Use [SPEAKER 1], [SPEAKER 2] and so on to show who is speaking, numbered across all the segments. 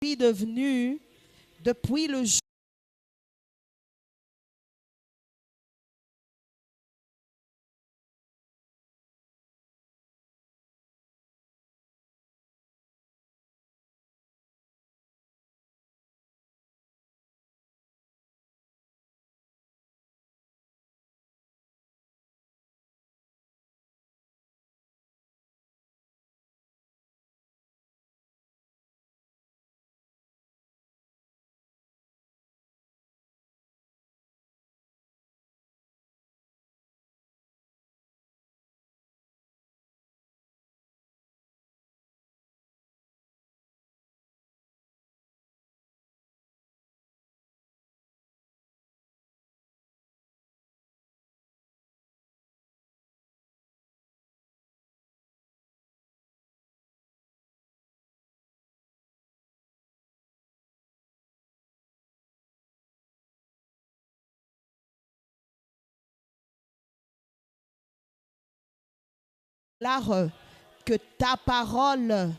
[SPEAKER 1] suis devenu depuis le jour déclare que ta parole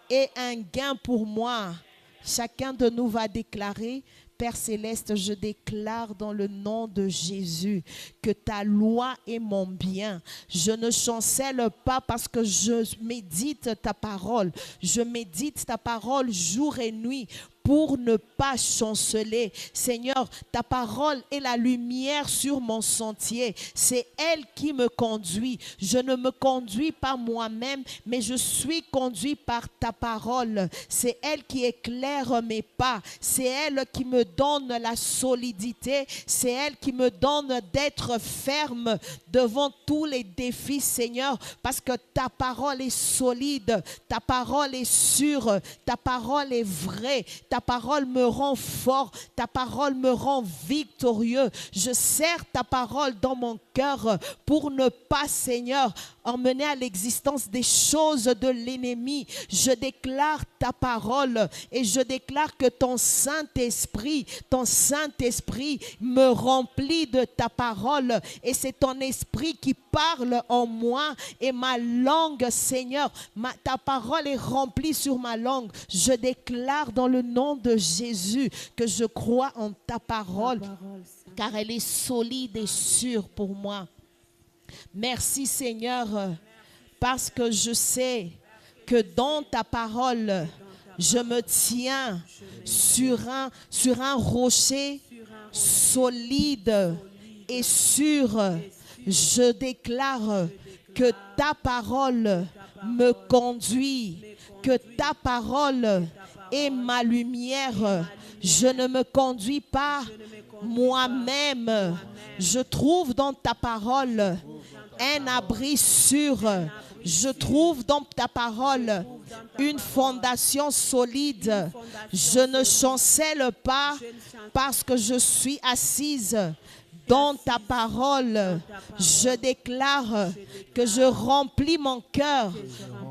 [SPEAKER 1] est un gain pour moi. Chacun de nous va déclarer: Père Céleste, je déclare dans le nom de Jésus que ta loi est mon bien. Je ne chancelle pas parce que je médite ta parole. Je médite ta parole jour et nuit pour ne pas chanceler. Seigneur, ta parole est la lumière sur mon sentier. C'est elle qui me conduit. Je ne me conduis pas moi-même, mais je suis conduit par ta parole. C'est elle qui éclaire mes pas. C'est elle qui me donne la solidité. C'est elle qui me donne d'être ferme devant tous les défis, Seigneur, parce que ta parole est solide, ta parole est sûre, ta parole est vraie. Ta parole me rend fort, ta parole me rend victorieux. Je serre ta parole dans mon cœur pour ne pas, Seigneur, emmener à l'existence des choses de l'ennemi. Je déclare ta parole et je déclare que ton Saint-Esprit me remplit de ta parole, et c'est ton esprit qui parle en moi et ma langue, Seigneur. Ta parole est remplie sur ma langue. Je déclare dans le nom de Jésus que je crois en ta parole, car elle est solide et sûre pour moi. Merci, Seigneur, parce que je sais que dans ta parole, je me tiens sur un rocher solide et sûr. Je déclare que ta parole me conduit, que ta parole est ma lumière. Je ne me conduis pas moi-même. Je trouve dans ta parole un abri sûr. Je trouve dans ta parole une fondation solide. Je ne chancelle pas parce que je suis assise dans ta parole. Je déclare que je remplis mon cœur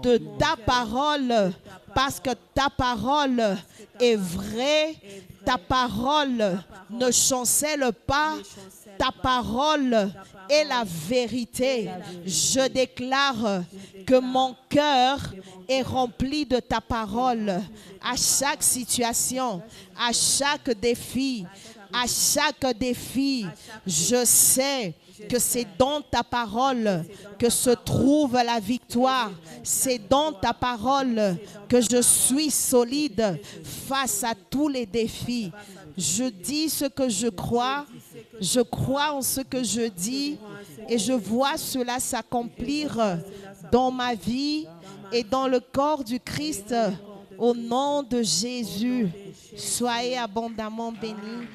[SPEAKER 1] de ta parole, parce que ta parole est vraie. Ta parole ne chancelle pas. Ta parole est la vérité. Je déclare que mon cœur est rempli de ta parole. À chaque situation, à chaque défi, je sais que c'est dans ta parole que se trouve la victoire. C'est dans ta parole que je suis solide face à tous les défis. Je dis ce que je crois en ce que je dis, et je vois cela s'accomplir dans ma vie et dans le corps du Christ. Au nom de Jésus, soyez abondamment bénis.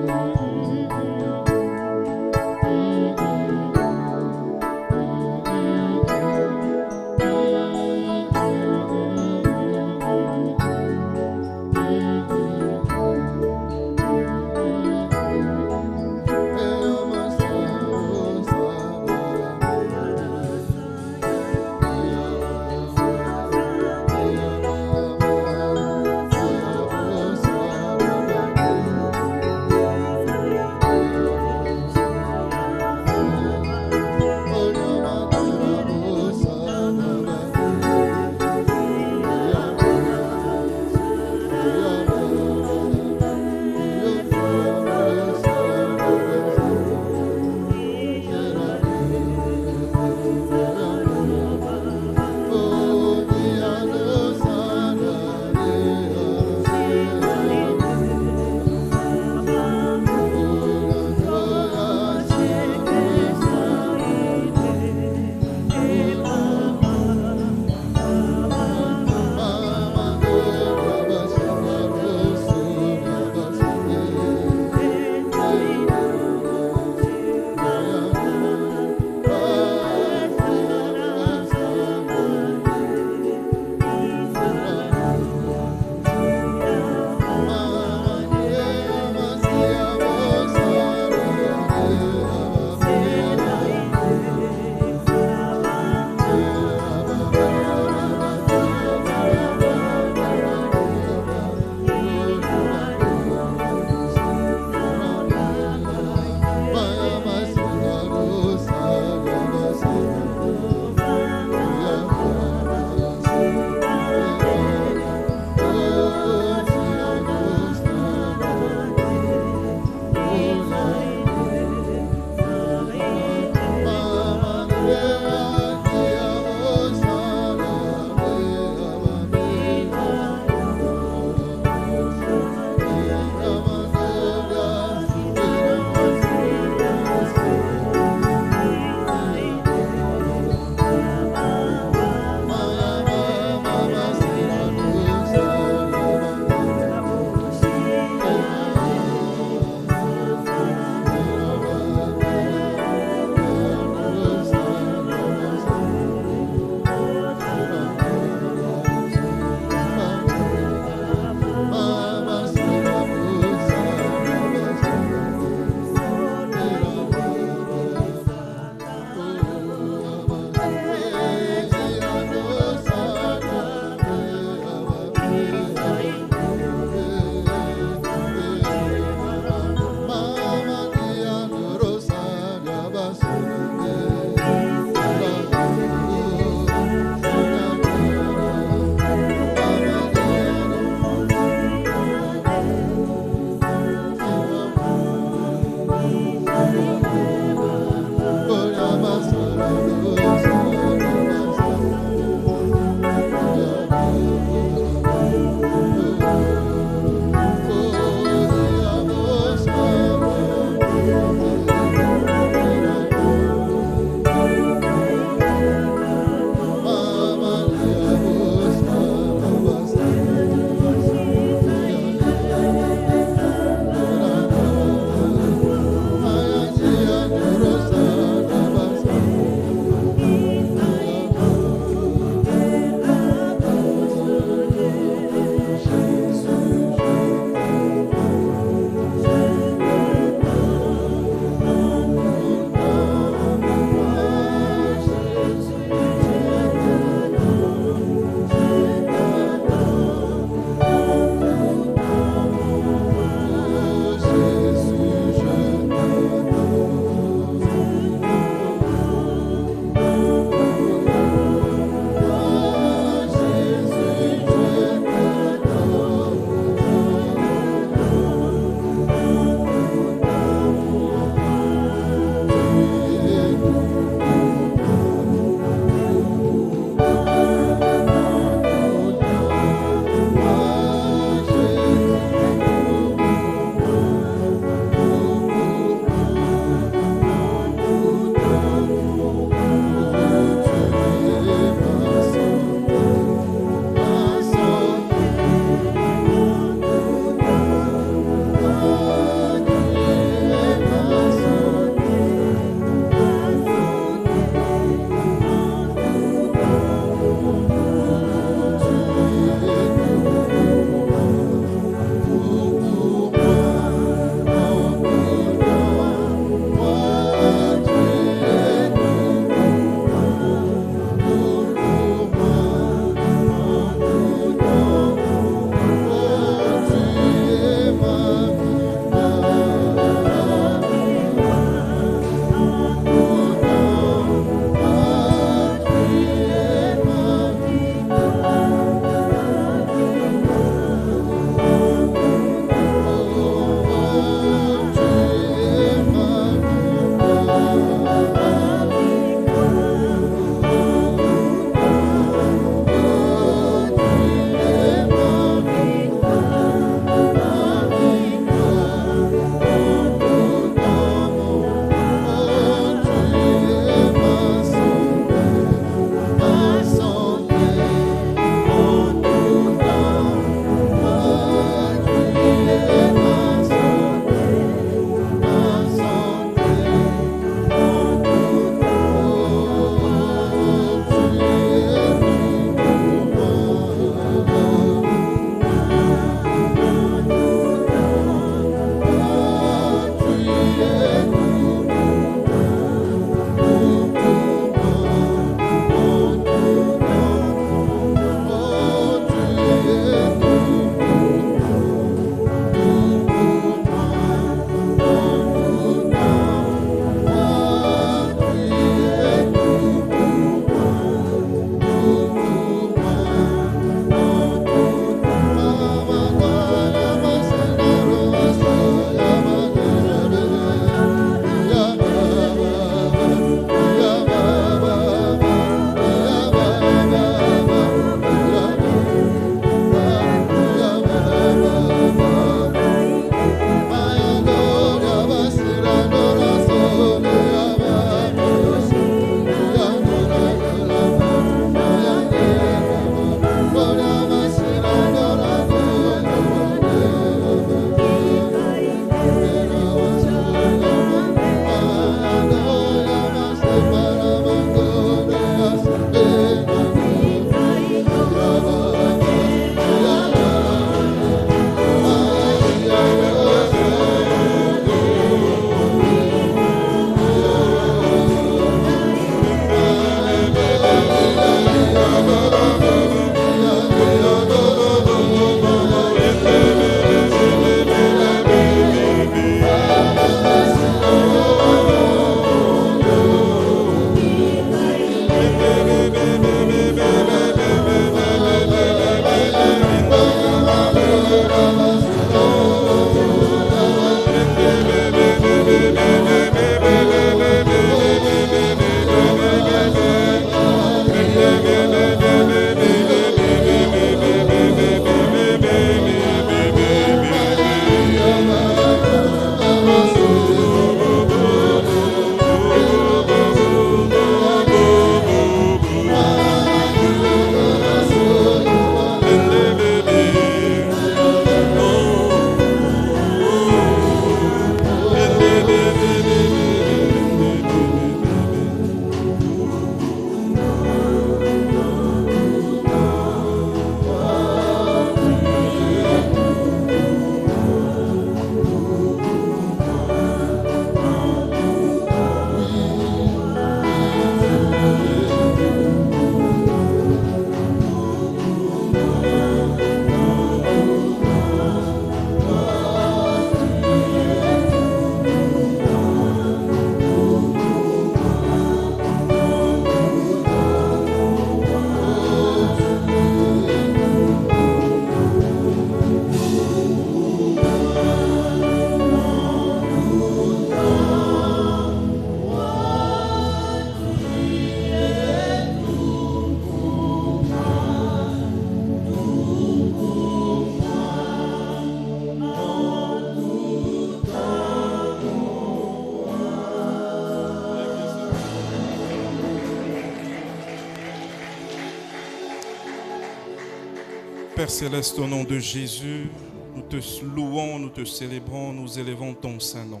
[SPEAKER 2] Père Céleste, au nom de Jésus, nous te louons, nous te célébrons, nous élevons ton saint nom.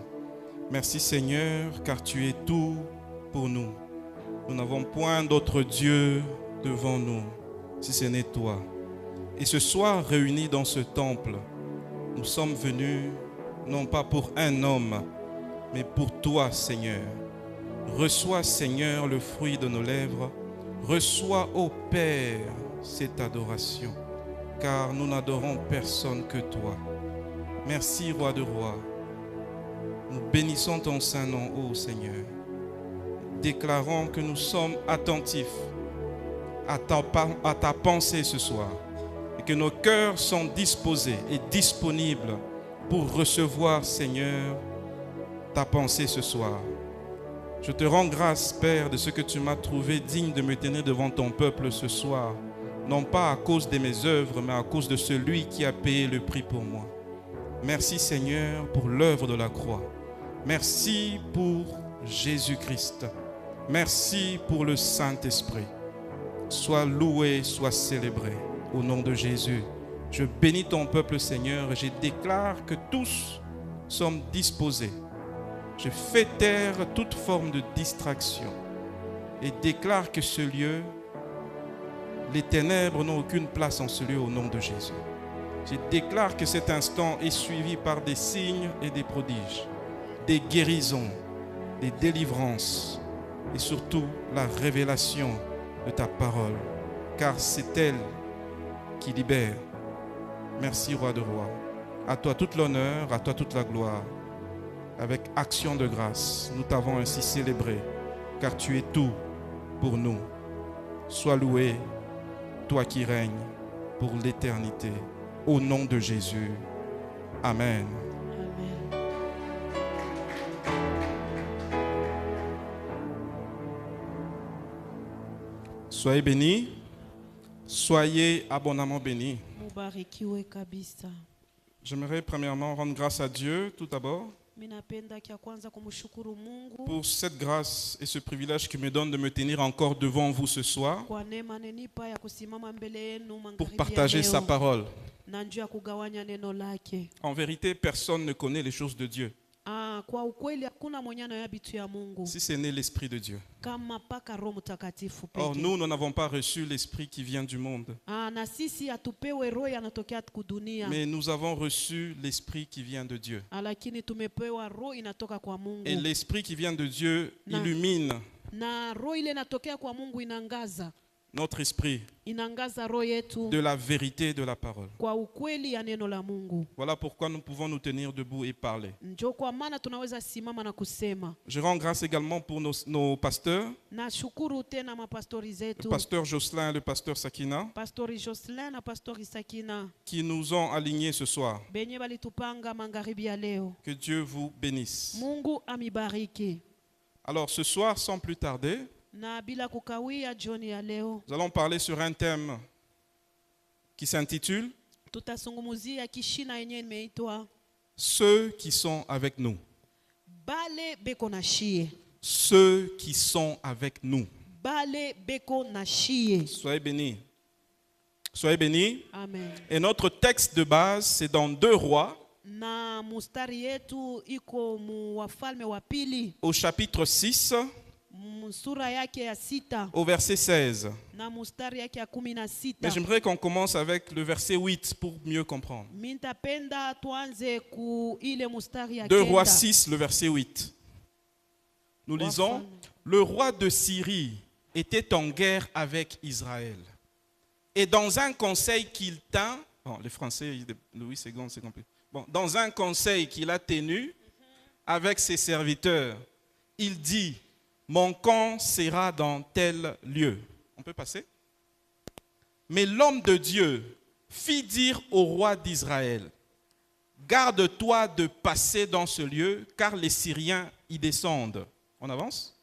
[SPEAKER 2] Merci Seigneur, car tu es tout pour nous. Nous n'avons point d'autre Dieu devant nous, si ce n'est toi. Et ce soir, réunis dans ce temple, nous sommes venus, non pas pour un homme, mais pour toi, Seigneur. Reçois, Seigneur, le fruit de nos lèvres. Reçois, ô Père, cette adoration, car nous n'adorons personne que toi. Merci, Roi de rois. Nous bénissons ton saint nom, ô Seigneur. Déclarons que nous sommes attentifs à ta pensée ce soir et que nos cœurs sont disposés et disponibles pour recevoir, Seigneur, ta pensée ce soir. Je te rends grâce, Père, de ce que tu m'as trouvé digne de me tenir devant ton peuple ce soir, non pas à cause de mes œuvres, mais à cause de celui qui a payé le prix pour moi. Merci, Seigneur, pour l'œuvre de la croix. Merci pour Jésus-Christ. Merci pour le Saint-Esprit. Sois loué, sois célébré. Au nom de Jésus, je bénis ton peuple, Seigneur, et je déclare que tous sommes disposés. Je fais taire toute forme de distraction et déclare que ce lieu, les ténèbres n'ont aucune place en ce lieu au nom de Jésus. Je déclare que cet instant est suivi par des signes et des prodiges, des guérisons, des délivrances et surtout la révélation de ta parole, car c'est elle qui libère. Merci, Roi de rois. À toi tout l'honneur, à toi toute la gloire. Avec action de grâce, nous t'avons ainsi célébré, car tu es tout pour nous. Sois loué, toi qui règnes pour l'éternité. Au nom de Jésus. Amen.
[SPEAKER 1] Amen.
[SPEAKER 2] Soyez bénis. Soyez abondamment bénis.
[SPEAKER 1] Mubarikiwe kabisa.
[SPEAKER 2] J'aimerais premièrement rendre grâce à Dieu tout d'abord
[SPEAKER 1] Minapenda kia kwanza kumshukuru Mungu
[SPEAKER 2] pour cette grâce et ce privilège qu'il me donne de me tenir encore devant vous ce soir
[SPEAKER 1] kwa neema nenipa ya kusimama mbele yenu
[SPEAKER 2] pour
[SPEAKER 1] magharibi ya
[SPEAKER 2] partager sa
[SPEAKER 1] leo,
[SPEAKER 2] parole.
[SPEAKER 1] na njia ya kugawanya neno lake.
[SPEAKER 2] En vérité, personne ne connaît les choses de Dieu
[SPEAKER 1] Kwa ukweli hakuna mwenye anayeya bitu ya Mungu
[SPEAKER 2] si ce n'est l'Esprit de Dieu.
[SPEAKER 1] kama paka Roho Mtakatifu
[SPEAKER 2] Or,
[SPEAKER 1] peke.
[SPEAKER 2] nous n'avons pas reçu l'Esprit qui vient du monde,
[SPEAKER 1] Na sisi atupewe roho yanatokea kudunia,
[SPEAKER 2] mais nous avons reçu l'Esprit qui vient de Dieu.
[SPEAKER 1] lakini tumepewa roho inatoka kwa Mungu.
[SPEAKER 2] Et l'Esprit qui vient de Dieu
[SPEAKER 1] Na-
[SPEAKER 2] illumine
[SPEAKER 1] Na roho ile inatokea kwa Mungu inangaza,
[SPEAKER 2] notre esprit
[SPEAKER 1] inangaza roho yetu
[SPEAKER 2] de la vérité de la parole.
[SPEAKER 1] kwa ukweli ya neno la Mungu.
[SPEAKER 2] Voilà pourquoi nous pouvons nous tenir debout et parler.
[SPEAKER 1] Njo kwa maana tunaweza simama na kusema.
[SPEAKER 2] Je rends grâce également pour nos pasteurs,
[SPEAKER 1] Na shukuru tena mapastori
[SPEAKER 2] le
[SPEAKER 1] zetu,
[SPEAKER 2] pasteur Jocelyn et le pasteur Sakina,
[SPEAKER 1] Pastori Jocelyn na Pastori Sakina,
[SPEAKER 2] qui nous ont alignés ce soir.
[SPEAKER 1] benye balitupanga magharibi ya leo.
[SPEAKER 2] Que Dieu vous bénisse.
[SPEAKER 1] Mungu amibariki.
[SPEAKER 2] Alors ce soir, sans plus tarder,
[SPEAKER 1] Na bila kukawia jioni ya leo
[SPEAKER 2] nous allons parler sur un thème qui s'intitule
[SPEAKER 1] tutasungumuzia kishina yenye imeitwa
[SPEAKER 2] Ceux qui sont avec nous.
[SPEAKER 1] bale beko na shie.
[SPEAKER 2] Ceux qui sont avec nous.
[SPEAKER 1] Bale beko na shie.
[SPEAKER 2] Soyez bénis. Soyez bénis.
[SPEAKER 1] Amen.
[SPEAKER 2] Et notre texte de base, c'est dans 2 Rois,
[SPEAKER 1] Na mustari yetu iko mu Wafalme wa pili
[SPEAKER 2] au chapitre 6,
[SPEAKER 1] sura yake ya 6
[SPEAKER 2] au verset 16.
[SPEAKER 1] na mustari yake ya 16.
[SPEAKER 2] Mais j'aimerais qu'on commence avec le verset 8 pour mieux comprendre.
[SPEAKER 1] Mintapenda tuanze ku ile mustari ya
[SPEAKER 2] 2 Rois
[SPEAKER 1] kenda.
[SPEAKER 2] 6, le verset 8. Nous lisons,
[SPEAKER 1] Wafalme.
[SPEAKER 2] le roi de Syrie était en guerre avec Israël. Et dans un conseil qu'il tint, bon, les Français, Louis II, c'est compliqué. Bon, dans un conseil qu'il a tenu avec ses serviteurs, il dit, mon camp sera dans tel lieu. On peut passer? Mais l'homme de Dieu fit dire au roi d'Israël, garde-toi de passer dans ce lieu, car les Syriens y descendent. On avance?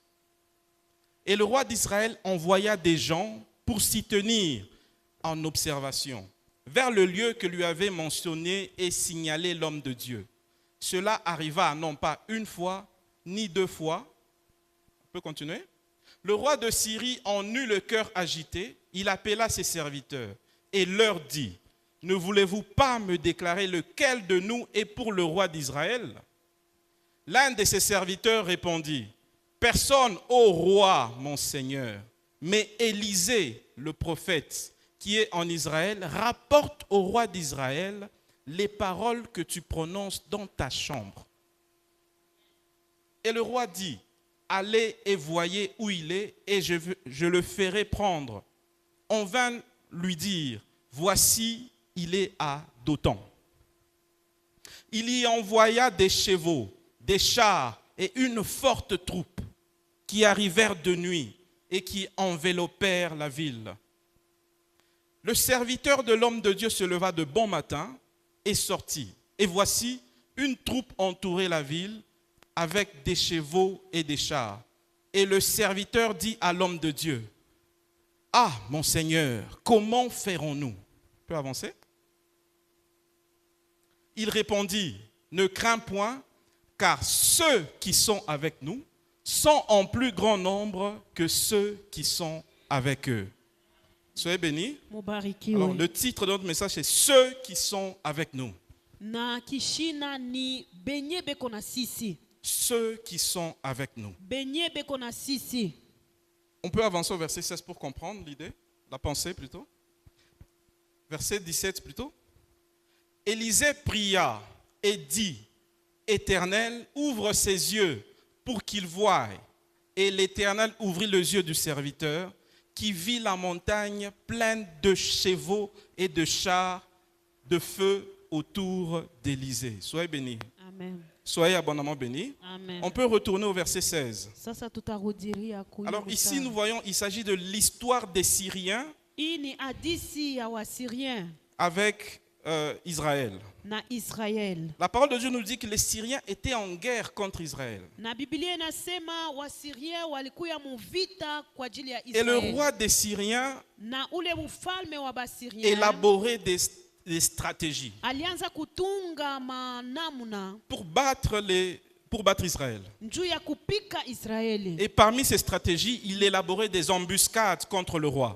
[SPEAKER 2] Et le roi d'Israël envoya des gens pour s'y tenir en observation, vers le lieu que lui avait mentionné et signalé l'homme de Dieu. Cela arriva non pas une fois, ni 2 fois. On peut continuer? Le roi de Syrie en eut le cœur agité. Il appela ses serviteurs et leur dit, ne voulez-vous pas me déclarer lequel de nous est pour le roi d'Israël? L'un de ses serviteurs répondit, personne, ô roi, mon Seigneur, mais Élisée, le prophète, qui est en Israël, rapporte au roi d'Israël les paroles que tu prononces dans ta chambre. Et le roi dit, allez et voyez où il est, et je le ferai prendre. On vint lui dire, voici, il est à Dothan. Il y envoya des chevaux, des chars et une forte troupe qui arrivèrent de nuit et qui enveloppèrent la ville. Le serviteur de l'homme de Dieu se leva de bon matin et sortit. Et voici, une troupe entourait la ville avec des chevaux et des chars. Et le serviteur dit à l'homme de Dieu, « Ah, mon Seigneur, comment ferons-nous » On peut avancer? Il répondit, « Ne crains point, car ceux qui sont avec nous sont en plus grand nombre que ceux qui sont avec eux. » Soyez bénis. Alors, le titre de notre message, c'est « Ceux qui sont avec nous ». Ceux qui sont avec nous. On peut avancer au verset 16 pour comprendre l'idée, la pensée plutôt. Verset 17 plutôt. Élisée pria et dit, « Éternel, ouvre ses yeux pour qu'il voie. » Et l'Éternel ouvrit les yeux du serviteur qui vit la montagne pleine de chevaux et de chars de feu autour d'Élisée. Soyez bénis. Amen. Soyez abondamment bénis. Amen. On peut retourner au verset 16. Alors ici, nous voyons, il s'agit de l'histoire des Syriens avec Israël. La parole de Dieu nous dit que les Syriens étaient en guerre contre Israël. Et le roi des Syriens élaborait des stratégies pour battre Israël. Et parmi ces stratégies, il élaborait des embuscades contre le roi.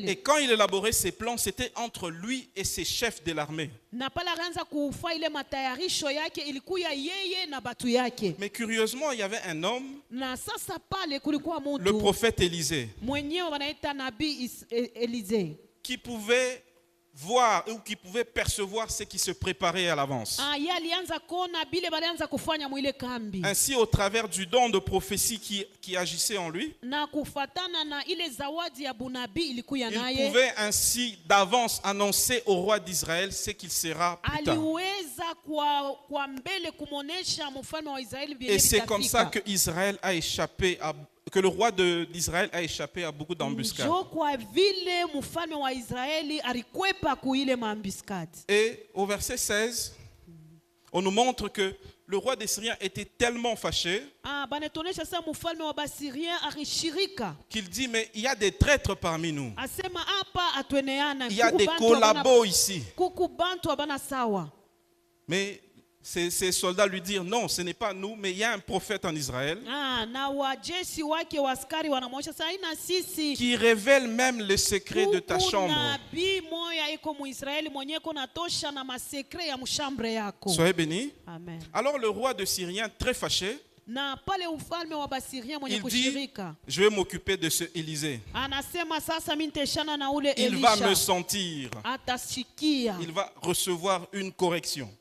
[SPEAKER 2] Et quand il élaborait ses plans, c'était entre lui et ses chefs de l'armée. Mais curieusement, il y avait un homme, le prophète Élisée, qui pouvait voir ou qui pouvait percevoir ce qui se préparait à l'avance. Ainsi, au travers du don de prophétie qui agissait en lui, il pouvait ainsi d'avance annoncer au roi d'Israël ce qu'il sera plus tard. Et c'est comme ça que Israël a échappé que le roi d'Israël a échappé à beaucoup d'embuscades. Et au verset 16, on nous montre que le roi des Syriens était tellement fâché qu'il dit, mais il y a des traîtres parmi nous. Il y a des collabos ici. Mais ces soldats lui dirent, non, ce n'est pas nous, mais il y a un prophète en Israël qui révèle même les secrets de ta chambre. Soyez bénis. Amen. Alors le roi de Syriens, très fâché, il dit, je vais m'occuper de ce Élisée. Il va me sentir. Il va recevoir une correction.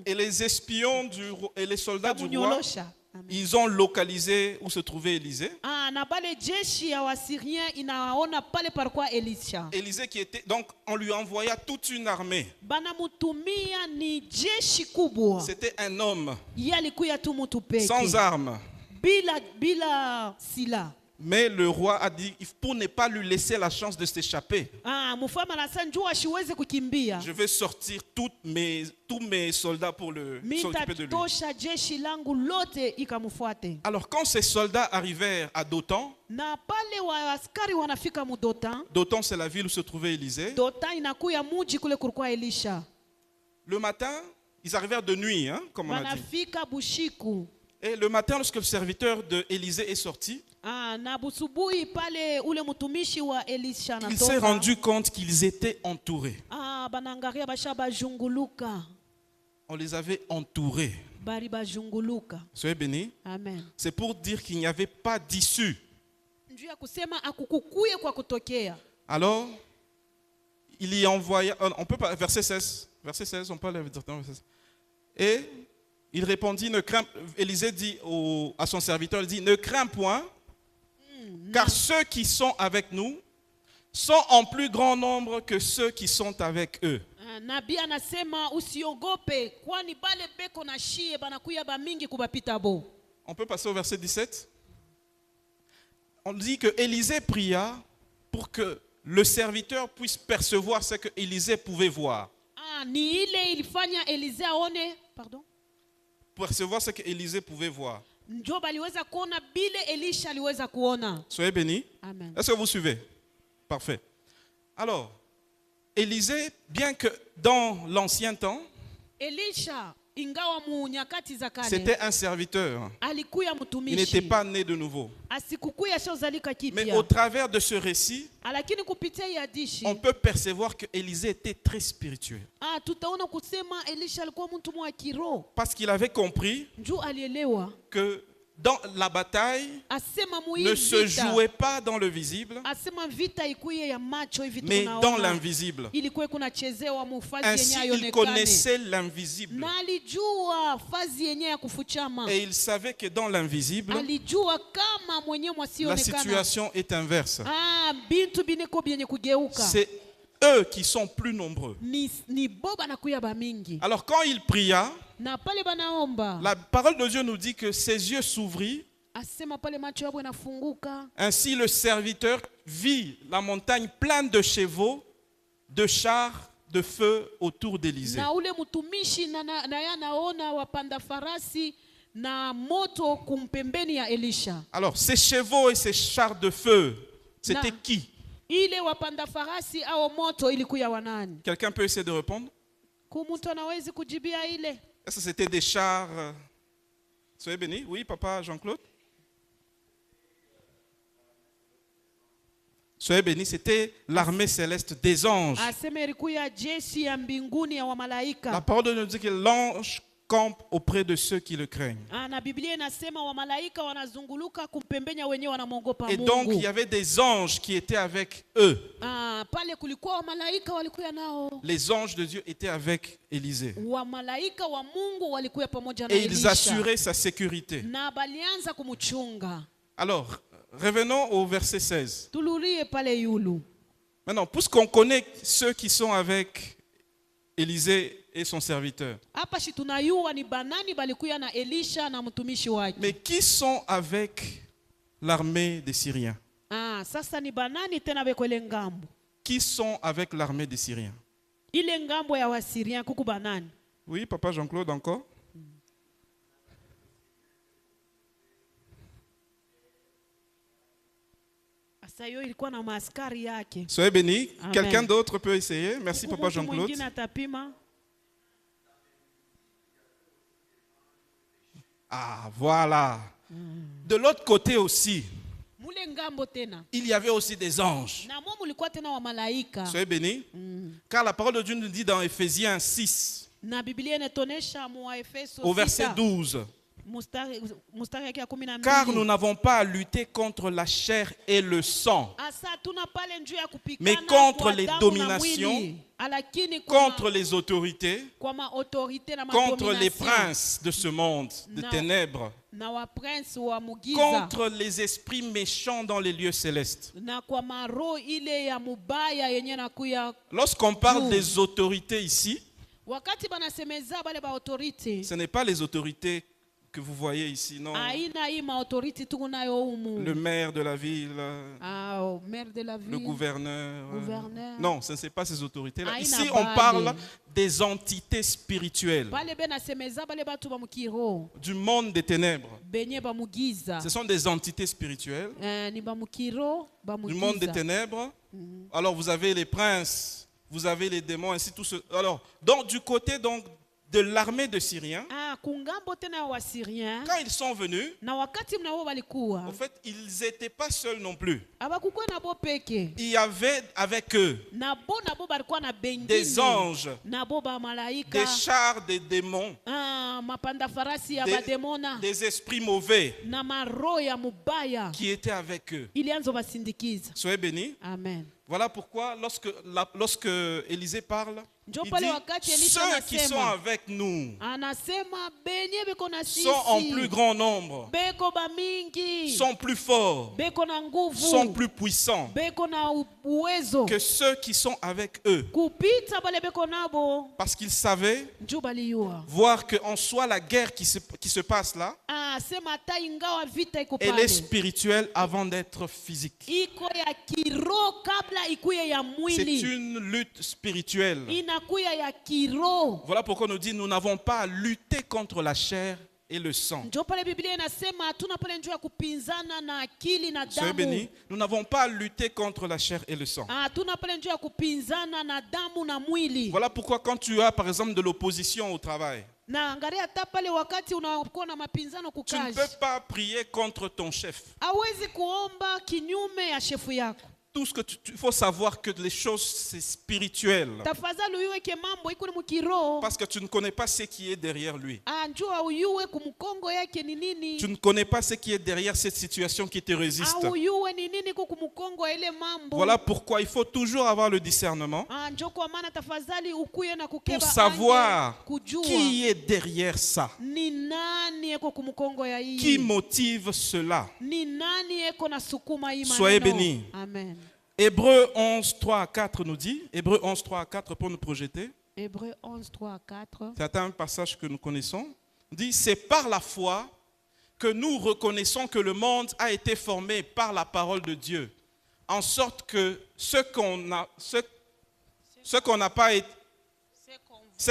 [SPEAKER 2] Et les espions et les soldats du roi, ils ont localisé où se trouvait Élisée. Élisée qui était, donc on lui envoya toute une armée. C'était un homme sans armes. Mais le roi a dit, pour ne pas lui laisser la chance de s'échapper, je vais sortir tous mes soldats pour s'occuper de lui. Alors quand ces soldats arrivèrent à Dothan, Dothan c'est la ville où se trouvait Élisée. Le matin, ils arrivèrent de nuit, comme on a dit. Et le matin, lorsque le serviteur d'Élisée est sorti,
[SPEAKER 1] na busubuhi pale ule mtumishi wa Elisha
[SPEAKER 2] il s'est
[SPEAKER 1] anatoka.
[SPEAKER 2] rendu compte qu'ils étaient entourés.
[SPEAKER 1] Banangaria basha bajunguluka.
[SPEAKER 2] On les avait entourés.
[SPEAKER 1] Bari bajunguluka.
[SPEAKER 2] Soyez bénis.
[SPEAKER 1] Amen.
[SPEAKER 2] C'est pour dire qu'il n'y avait pas d'issue.
[SPEAKER 1] Njuu ya kusema akukukuye kwa kutokea.
[SPEAKER 2] Alors, il y envoya, on peut pas, verset 16, on peut aller directement verset 16. Et il répondit, Élisée dit à son serviteur, il dit, ne crains point, car ceux qui sont avec nous sont en plus grand nombre que ceux qui sont avec eux.
[SPEAKER 1] Nabii anasema usiogope kwani bale beko na shie banakuya ba mingi kubapita bo.
[SPEAKER 2] On peut passer au verset 17. On dit que Élisée pria pour que le serviteur puisse percevoir ce que Élisée pouvait voir.
[SPEAKER 1] Ni ile ilifanya Élisée aone, pardon?
[SPEAKER 2] Percevoir ce que Élisée pouvait voir.
[SPEAKER 1] Ndio baliweza kuona bile Elisha aliweza kuona.
[SPEAKER 2] Soyez bénis.
[SPEAKER 1] Amen.
[SPEAKER 2] Est-ce que vous suivez? Parfait. Alors, Élisée, bien que dans l'ancien temps,
[SPEAKER 1] Elisha ingawa mu nyakati za kale
[SPEAKER 2] c'était un serviteur.
[SPEAKER 1] alikuya
[SPEAKER 2] Il
[SPEAKER 1] mtumishi.
[SPEAKER 2] n'était pas né de nouveau.
[SPEAKER 1] Asikukuya shozalika kipya.
[SPEAKER 2] Mais au travers de ce récit,
[SPEAKER 1] Lakini kupitia hii hadithi
[SPEAKER 2] on peut percevoir que Élisée était très spirituel.
[SPEAKER 1] tutaona kusema Elisha alikuwa mtu mwa kiroho.
[SPEAKER 2] Parce qu'il avait compris
[SPEAKER 1] Njoo alielewa
[SPEAKER 2] que dans la bataille
[SPEAKER 1] asema
[SPEAKER 2] ne se jouait pas dans le visible,
[SPEAKER 1] asema vita ikuye ya macho hivi
[SPEAKER 2] mais
[SPEAKER 1] tunaona
[SPEAKER 2] dans l'invisible.
[SPEAKER 1] ilikuwa kuna chezewa mufazi
[SPEAKER 2] Ainsi,
[SPEAKER 1] yenye
[SPEAKER 2] il
[SPEAKER 1] ayonekane
[SPEAKER 2] connaissait l'invisible.
[SPEAKER 1] na alijua fazi yenye ya kufuchama
[SPEAKER 2] Et il savait que dans l'invisible,
[SPEAKER 1] alijua kama mwenyewe
[SPEAKER 2] la
[SPEAKER 1] mwasionekana
[SPEAKER 2] situation est inverse.
[SPEAKER 1] bintu bineko byenye kugeuka
[SPEAKER 2] C'est eux qui sont plus nombreux.
[SPEAKER 1] ni boba na kuya ba mingi
[SPEAKER 2] Alors quand il pria,
[SPEAKER 1] na pale banaomba
[SPEAKER 2] la parole de Dieu nous dit que ses yeux s'ouvrirent.
[SPEAKER 1] asema pale macho yabo yanafunguka.
[SPEAKER 2] Ainsi le serviteur vit la montagne pleine de chevaux, de chars, de feu autour d'Élisée.
[SPEAKER 1] Na ule mtumishi na yanaona wapanda farasi na moto kumpembeni ya Elisha.
[SPEAKER 2] Alors ces chevaux et ces chars de feu, c'était qui?
[SPEAKER 1] Ile wapanda farasi au moto ilikuya wanani?
[SPEAKER 2] Quelqu'un peut essayer de répondre?
[SPEAKER 1] Kumuntu anawezi kujibia ile?
[SPEAKER 2] Est-ce que c'était des chars? Soyez bénis. Oui, papa Jean-Claude. Soyez bénis, c'était l'armée céleste des anges.
[SPEAKER 1] Asema ilikuya jeshi ya mbinguni ya
[SPEAKER 2] La
[SPEAKER 1] wamalaika.
[SPEAKER 2] parole de Dieu nous dit que l'ange campe auprès de ceux qui le craignent.
[SPEAKER 1] Na Biblia inasema wamalaika wanazunguluka kumpembenya wenyewe wanamwogopa Mungu.
[SPEAKER 2] Et donc il y avait des anges qui étaient avec eux.
[SPEAKER 1] Pale kulikuwa wamalaika walikuya nao.
[SPEAKER 2] Les anges de Dieu étaient avec Élisée.
[SPEAKER 1] Wamalaika wa Mungu walikuya pamoja na
[SPEAKER 2] Et ils
[SPEAKER 1] Elisha.
[SPEAKER 2] assuraient sa sécurité.
[SPEAKER 1] Na balianza kumchunga.
[SPEAKER 2] Alors, revenons au verset 16.
[SPEAKER 1] Tululie pale yulu.
[SPEAKER 2] Maintenant, puisqu'on connaît ceux qui sont avec Élisée et son serviteur.
[SPEAKER 1] Hapa shi tunayua ni banani balikuya na Elisha na mtumishi wake.
[SPEAKER 2] Mais qui sont avec l'armée des Syriens?
[SPEAKER 1] Sasa ni banani tena beko ile ngambo?
[SPEAKER 2] Qui sont avec l'armée des Syriens?
[SPEAKER 1] Ile ngambo ya Wasirian kuku banani?
[SPEAKER 2] Oui, papa Jean-Claude encore?
[SPEAKER 1] Asa yo ilikuwa na maaskari yake.
[SPEAKER 2] Soyez bénis.
[SPEAKER 1] Amen.
[SPEAKER 2] Quelqu'un d'autre peut essayer? Merci papa Jean-Claude.
[SPEAKER 1] Mwingine atapima.
[SPEAKER 2] Voilà. De l'autre côté aussi,
[SPEAKER 1] Mule ngambo tena.
[SPEAKER 2] il y avait aussi des anges.
[SPEAKER 1] Na mwa mulikuwa tena wa malaika.
[SPEAKER 2] Soyez bénis. Car la parole de Dieu nous dit dans Éphésiens 6,
[SPEAKER 1] Na Biblia inatonesha mu Efeso
[SPEAKER 2] au verset
[SPEAKER 1] 6.
[SPEAKER 2] 12.
[SPEAKER 1] Mustari yake ya 12.
[SPEAKER 2] Car nous n'avons pas à lutter contre la chair et le sang,
[SPEAKER 1] Asa tuna pale njuu ya kupikana
[SPEAKER 2] mais contre
[SPEAKER 1] kwa
[SPEAKER 2] les
[SPEAKER 1] damu na
[SPEAKER 2] dominations,
[SPEAKER 1] mwili. Alakini
[SPEAKER 2] contre les autorités,
[SPEAKER 1] kwa ma autorité na
[SPEAKER 2] contre les
[SPEAKER 1] madomination.
[SPEAKER 2] princes de ce monde de
[SPEAKER 1] Na-
[SPEAKER 2] ténèbres,
[SPEAKER 1] Na wa prince wa mugiza.
[SPEAKER 2] contre les esprits méchants dans les lieux célestes.
[SPEAKER 1] Na kwa maro ile ya mubaya yenye nakuya.
[SPEAKER 2] Lorsqu'on parle
[SPEAKER 1] Dieu.
[SPEAKER 2] des autorités ici,
[SPEAKER 1] Wakati banasemeza bale ba autorité.
[SPEAKER 2] ce n'est pas les autorités que vous voyez ici, non.
[SPEAKER 1] Aina hii ma autorité tukunayo umu.
[SPEAKER 2] Le maire de la ville,
[SPEAKER 1] Maire de la ville.
[SPEAKER 2] le gouverneur.
[SPEAKER 1] Gouverneur.
[SPEAKER 2] Non, ce n'est pas ces autorités-là.
[SPEAKER 1] Aïna
[SPEAKER 2] Ici, on
[SPEAKER 1] bale.
[SPEAKER 2] parle des entités spirituelles,
[SPEAKER 1] Bale be nasemeza bale batu ba mukiro.
[SPEAKER 2] du monde des ténèbres.
[SPEAKER 1] Benye ba mugiza.
[SPEAKER 2] Ce sont des entités spirituelles
[SPEAKER 1] Ni ba mukiro, ba
[SPEAKER 2] du
[SPEAKER 1] mugiza.
[SPEAKER 2] monde des ténèbres. Alors, vous avez les princes, vous avez les démons, ainsi tout ce. Alors, donc, du côté donc, de l'armée de Syriens,
[SPEAKER 3] kungambo tena ya Wasirien
[SPEAKER 2] quand ils sont venus,
[SPEAKER 3] na wakati mnao walikuwa
[SPEAKER 2] en fait, ils n'étaient pas seuls non plus.
[SPEAKER 3] abakukuwa na bo peke
[SPEAKER 2] Il y avait avec eux
[SPEAKER 3] na bo balikuwa na bengine
[SPEAKER 2] des anges,
[SPEAKER 3] na bo ba malaika
[SPEAKER 2] des chars, des démons,
[SPEAKER 3] mapanda farasi ya bademona
[SPEAKER 2] des esprits mauvais
[SPEAKER 3] na maroho ya mubaya
[SPEAKER 2] qui étaient avec eux.
[SPEAKER 3] ilianza basindikiza.
[SPEAKER 2] Soyez bénis.
[SPEAKER 3] Amen.
[SPEAKER 2] Voilà pourquoi lorsque Élisée parle,
[SPEAKER 3] Njo
[SPEAKER 2] il
[SPEAKER 3] pale
[SPEAKER 2] dit
[SPEAKER 3] wakati Elisha
[SPEAKER 2] ceux qui sont
[SPEAKER 3] anasema
[SPEAKER 2] avec nous
[SPEAKER 3] anasema benye beko na sisi
[SPEAKER 2] sont en plus grand nombre,
[SPEAKER 3] beko ba mingi
[SPEAKER 2] sont plus forts,
[SPEAKER 3] beko na nguvu
[SPEAKER 2] sont plus puissants
[SPEAKER 3] beko na uwezo
[SPEAKER 2] que ceux qui sont avec eux.
[SPEAKER 3] kupita bale beko nabo
[SPEAKER 2] Parce qu'ils savaient
[SPEAKER 3] njo baliyua
[SPEAKER 2] voir qu'en soi la guerre qui se passe là,
[SPEAKER 3] sema hata ingawa vita iko
[SPEAKER 2] elle
[SPEAKER 3] pale
[SPEAKER 2] est spirituelle avant d'être physique.
[SPEAKER 3] iko ya kiroho kabla ikuye ya
[SPEAKER 2] C'est
[SPEAKER 3] mwili
[SPEAKER 2] une lutte spirituelle.
[SPEAKER 3] inakuya ya kiroho.
[SPEAKER 2] Voilà pourquoi on nous dit nous n'avons pas à lutter contre la chair et le sang.
[SPEAKER 3] Ndio pale Biblia inasema hatuna pale njoo ya kupinzana na akili na
[SPEAKER 2] Soyez bénis.
[SPEAKER 3] damu.
[SPEAKER 2] Nous n'avons pas à lutter contre la chair et le sang.
[SPEAKER 3] Hatuna pale njoo ya kupinzana na damu na mwili.
[SPEAKER 2] Voilà pourquoi quand tu as par exemple de l'opposition au travail,
[SPEAKER 3] Na angalia hata pale wakati unakuwa na mapinzano
[SPEAKER 2] tu ne
[SPEAKER 3] kukazi.
[SPEAKER 2] peux pas prier contre ton chef.
[SPEAKER 3] Hawezi kuomba kinyume ya shefu yako.
[SPEAKER 2] Tout ce que il faut savoir que les choses c'est spirituel.
[SPEAKER 3] Tafadhali uiweke mambo iko ni mkiroho.
[SPEAKER 2] Parce que tu ne connais pas ce qui est derrière lui.
[SPEAKER 3] Njoo uyue kumkongo yake ni nini.
[SPEAKER 2] Tu ne connais pas ce qui est derrière cette situation qui te résiste.
[SPEAKER 3] Uyue ni nini kumkongo ile mambo.
[SPEAKER 2] Voilà pourquoi il faut toujours avoir le discernement
[SPEAKER 3] Njoo kwa maana tafadhali ukuye na kukeba
[SPEAKER 2] pour savoir
[SPEAKER 3] kujua
[SPEAKER 2] qui est derrière ça.
[SPEAKER 3] ni nani eko kumkongo ya hii.
[SPEAKER 2] Qui motive cela?
[SPEAKER 3] Ni nani eko na sukuma hii maneno.
[SPEAKER 2] Soyez bénis.
[SPEAKER 3] Amen.
[SPEAKER 2] Hébreux 11, 3 à 4 nous dit, Hébreux 11, 3 à 4 pour nous projeter.
[SPEAKER 3] Hébreux 11, 3 à 4.
[SPEAKER 2] C'est un passage que nous connaissons. Il dit, c'est par la foi que nous reconnaissons que le monde a été formé par la parole de Dieu, en sorte que ce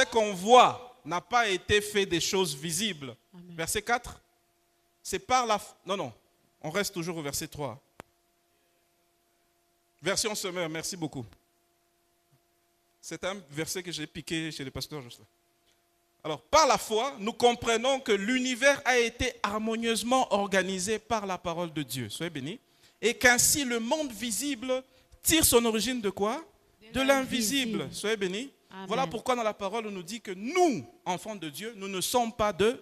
[SPEAKER 2] qu'on voit n'a pas été fait des choses visibles.
[SPEAKER 3] Amen.
[SPEAKER 2] Verset 4. C'est par la... Non, on reste toujours au verset 3. Version Semeur, merci beaucoup. C'est un verset que j'ai piqué chez le pasteur Jocelyn. Alors, par la foi, nous comprenons que l'univers a été harmonieusement organisé par la parole de Dieu. Soyez bénis. Et qu'ainsi le monde visible tire son origine de quoi? De l'invisible. Soyez bénis.
[SPEAKER 3] Amen.
[SPEAKER 2] Voilà pourquoi dans la parole on nous dit que nous, enfants de Dieu, nous ne sommes pas de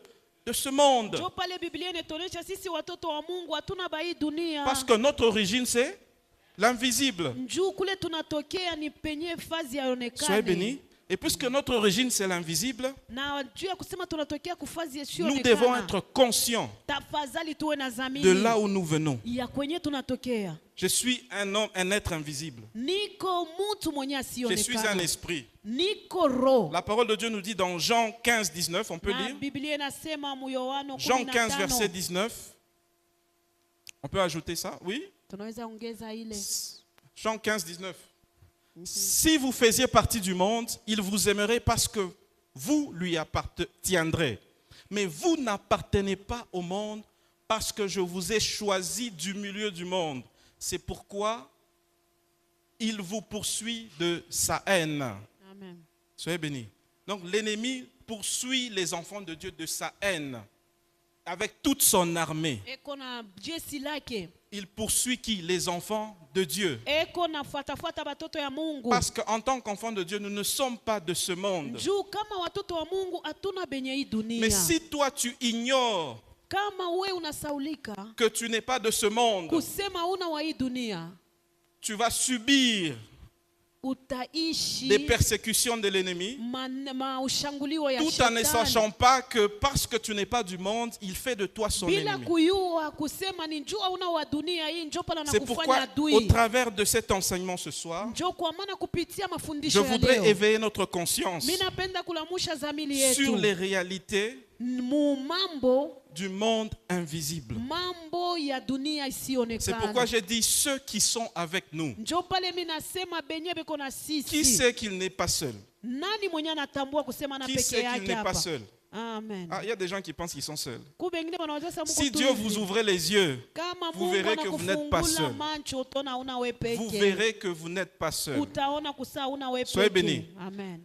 [SPEAKER 2] ce monde.
[SPEAKER 3] Njoo pale Biblia inatuonyesha sisi watoto wa Mungu hatuna ba hii dunia.
[SPEAKER 2] Parce que notre origine c'est l'invisible.
[SPEAKER 3] Njoo kule tunatokea ni penye fazi yaonekane.
[SPEAKER 2] Soyez bénis. Et puisque notre origine c'est l'invisible,
[SPEAKER 3] Na juu ya kusema tunatokea kufazi
[SPEAKER 2] nous
[SPEAKER 3] yasiyoonekana.
[SPEAKER 2] devons être conscients
[SPEAKER 3] Tafadhali tuwe na zamini.
[SPEAKER 2] de là où nous venons.
[SPEAKER 3] Ya kwenye tunatokea.
[SPEAKER 2] Je suis un homme, un être invisible.
[SPEAKER 3] Niko mtu mwenye
[SPEAKER 2] Je suis un
[SPEAKER 3] asionekana.
[SPEAKER 2] esprit.
[SPEAKER 3] Niko roho.
[SPEAKER 2] La parole de Dieu nous dit dans Jean 15, 19, on peut
[SPEAKER 3] Na
[SPEAKER 2] lire.
[SPEAKER 3] Biblia inasema mu Yohana
[SPEAKER 2] Jean 15,
[SPEAKER 3] 15.
[SPEAKER 2] verset 19. On peut ajouter ça, oui?
[SPEAKER 3] Tunaweza ongeza ile.
[SPEAKER 2] Jean 15, 19. Si vous faisiez partie du monde, il vous aimerait parce que vous lui appartiendrez. Mais vous n'appartenez pas au monde parce que je vous ai choisi du milieu du monde. C'est pourquoi il vous poursuit de sa haine.
[SPEAKER 3] Amen.
[SPEAKER 2] Soyez bénis. Donc l'ennemi poursuit les enfants de Dieu de sa haine avec toute son armée.
[SPEAKER 3] Eko na jeshi lake.
[SPEAKER 2] Il poursuit qui? Les enfants de Dieu.
[SPEAKER 3] Eko na fuatafuata batoto ya Mungu.
[SPEAKER 2] Parce qu'en tant qu'enfants de Dieu, nous ne sommes pas de ce monde.
[SPEAKER 3] Juu kama watoto wa Mungu hatuna benye hii dunia.
[SPEAKER 2] Mais si toi tu ignores
[SPEAKER 3] Kama we unasaulika
[SPEAKER 2] que tu n'es pas de ce monde,
[SPEAKER 3] kusema una wa hii dunia,
[SPEAKER 2] tu vas subir
[SPEAKER 3] utaishi
[SPEAKER 2] des persécutions de l'ennemi,
[SPEAKER 3] ushangulio ya
[SPEAKER 2] tout en ne
[SPEAKER 3] shetani.
[SPEAKER 2] sachant pas que parce que tu n'es pas du monde, il fait de toi son
[SPEAKER 3] Bila
[SPEAKER 2] ennemi.
[SPEAKER 3] kuyua kusema ni njua una wa dunia hii njoo pala na
[SPEAKER 2] C'est
[SPEAKER 3] kufanya
[SPEAKER 2] pourquoi, au
[SPEAKER 3] adui.
[SPEAKER 2] travers de cet enseignement ce soir,
[SPEAKER 3] Njoo kwa maana kupitia
[SPEAKER 2] je
[SPEAKER 3] mafundisho ya
[SPEAKER 2] voudrais
[SPEAKER 3] leo.
[SPEAKER 2] éveiller notre conscience
[SPEAKER 3] Mimi napenda kulamusha zamili
[SPEAKER 2] sur
[SPEAKER 3] yetu.
[SPEAKER 2] les réalités
[SPEAKER 3] Mu mambo
[SPEAKER 2] du monde invisible.
[SPEAKER 3] mambo ya dunia
[SPEAKER 2] C'est
[SPEAKER 3] isionekana.
[SPEAKER 2] pourquoi j'ai dit ceux qui sont avec nous.
[SPEAKER 3] Njoo pale mimi nasema benye beko na
[SPEAKER 2] Qui
[SPEAKER 3] sisi.
[SPEAKER 2] sait qu'il n'est pas seul?
[SPEAKER 3] Nani mwenye anatambua kusema na
[SPEAKER 2] Qui
[SPEAKER 3] peke
[SPEAKER 2] sait qu'il
[SPEAKER 3] yake
[SPEAKER 2] n'est pas
[SPEAKER 3] hapa?
[SPEAKER 2] seul?
[SPEAKER 3] Amen.
[SPEAKER 2] Ah, il y a des gens qui pensent qu'ils sont seuls.
[SPEAKER 3] Kubengine wanaweza mko
[SPEAKER 2] Si
[SPEAKER 3] tu
[SPEAKER 2] Dieu
[SPEAKER 3] hivi.
[SPEAKER 2] vous ouvrez les yeux,
[SPEAKER 3] Kama
[SPEAKER 2] vous
[SPEAKER 3] Mungu
[SPEAKER 2] verrez que vous n'êtes pas
[SPEAKER 3] anakufungula
[SPEAKER 2] seul.
[SPEAKER 3] macho utaona una we
[SPEAKER 2] Vous
[SPEAKER 3] peke.
[SPEAKER 2] verrez que vous n'êtes pas seul.
[SPEAKER 3] Utaona kusaa una we
[SPEAKER 2] Soyez
[SPEAKER 3] peke.
[SPEAKER 2] bénis.
[SPEAKER 3] Amen.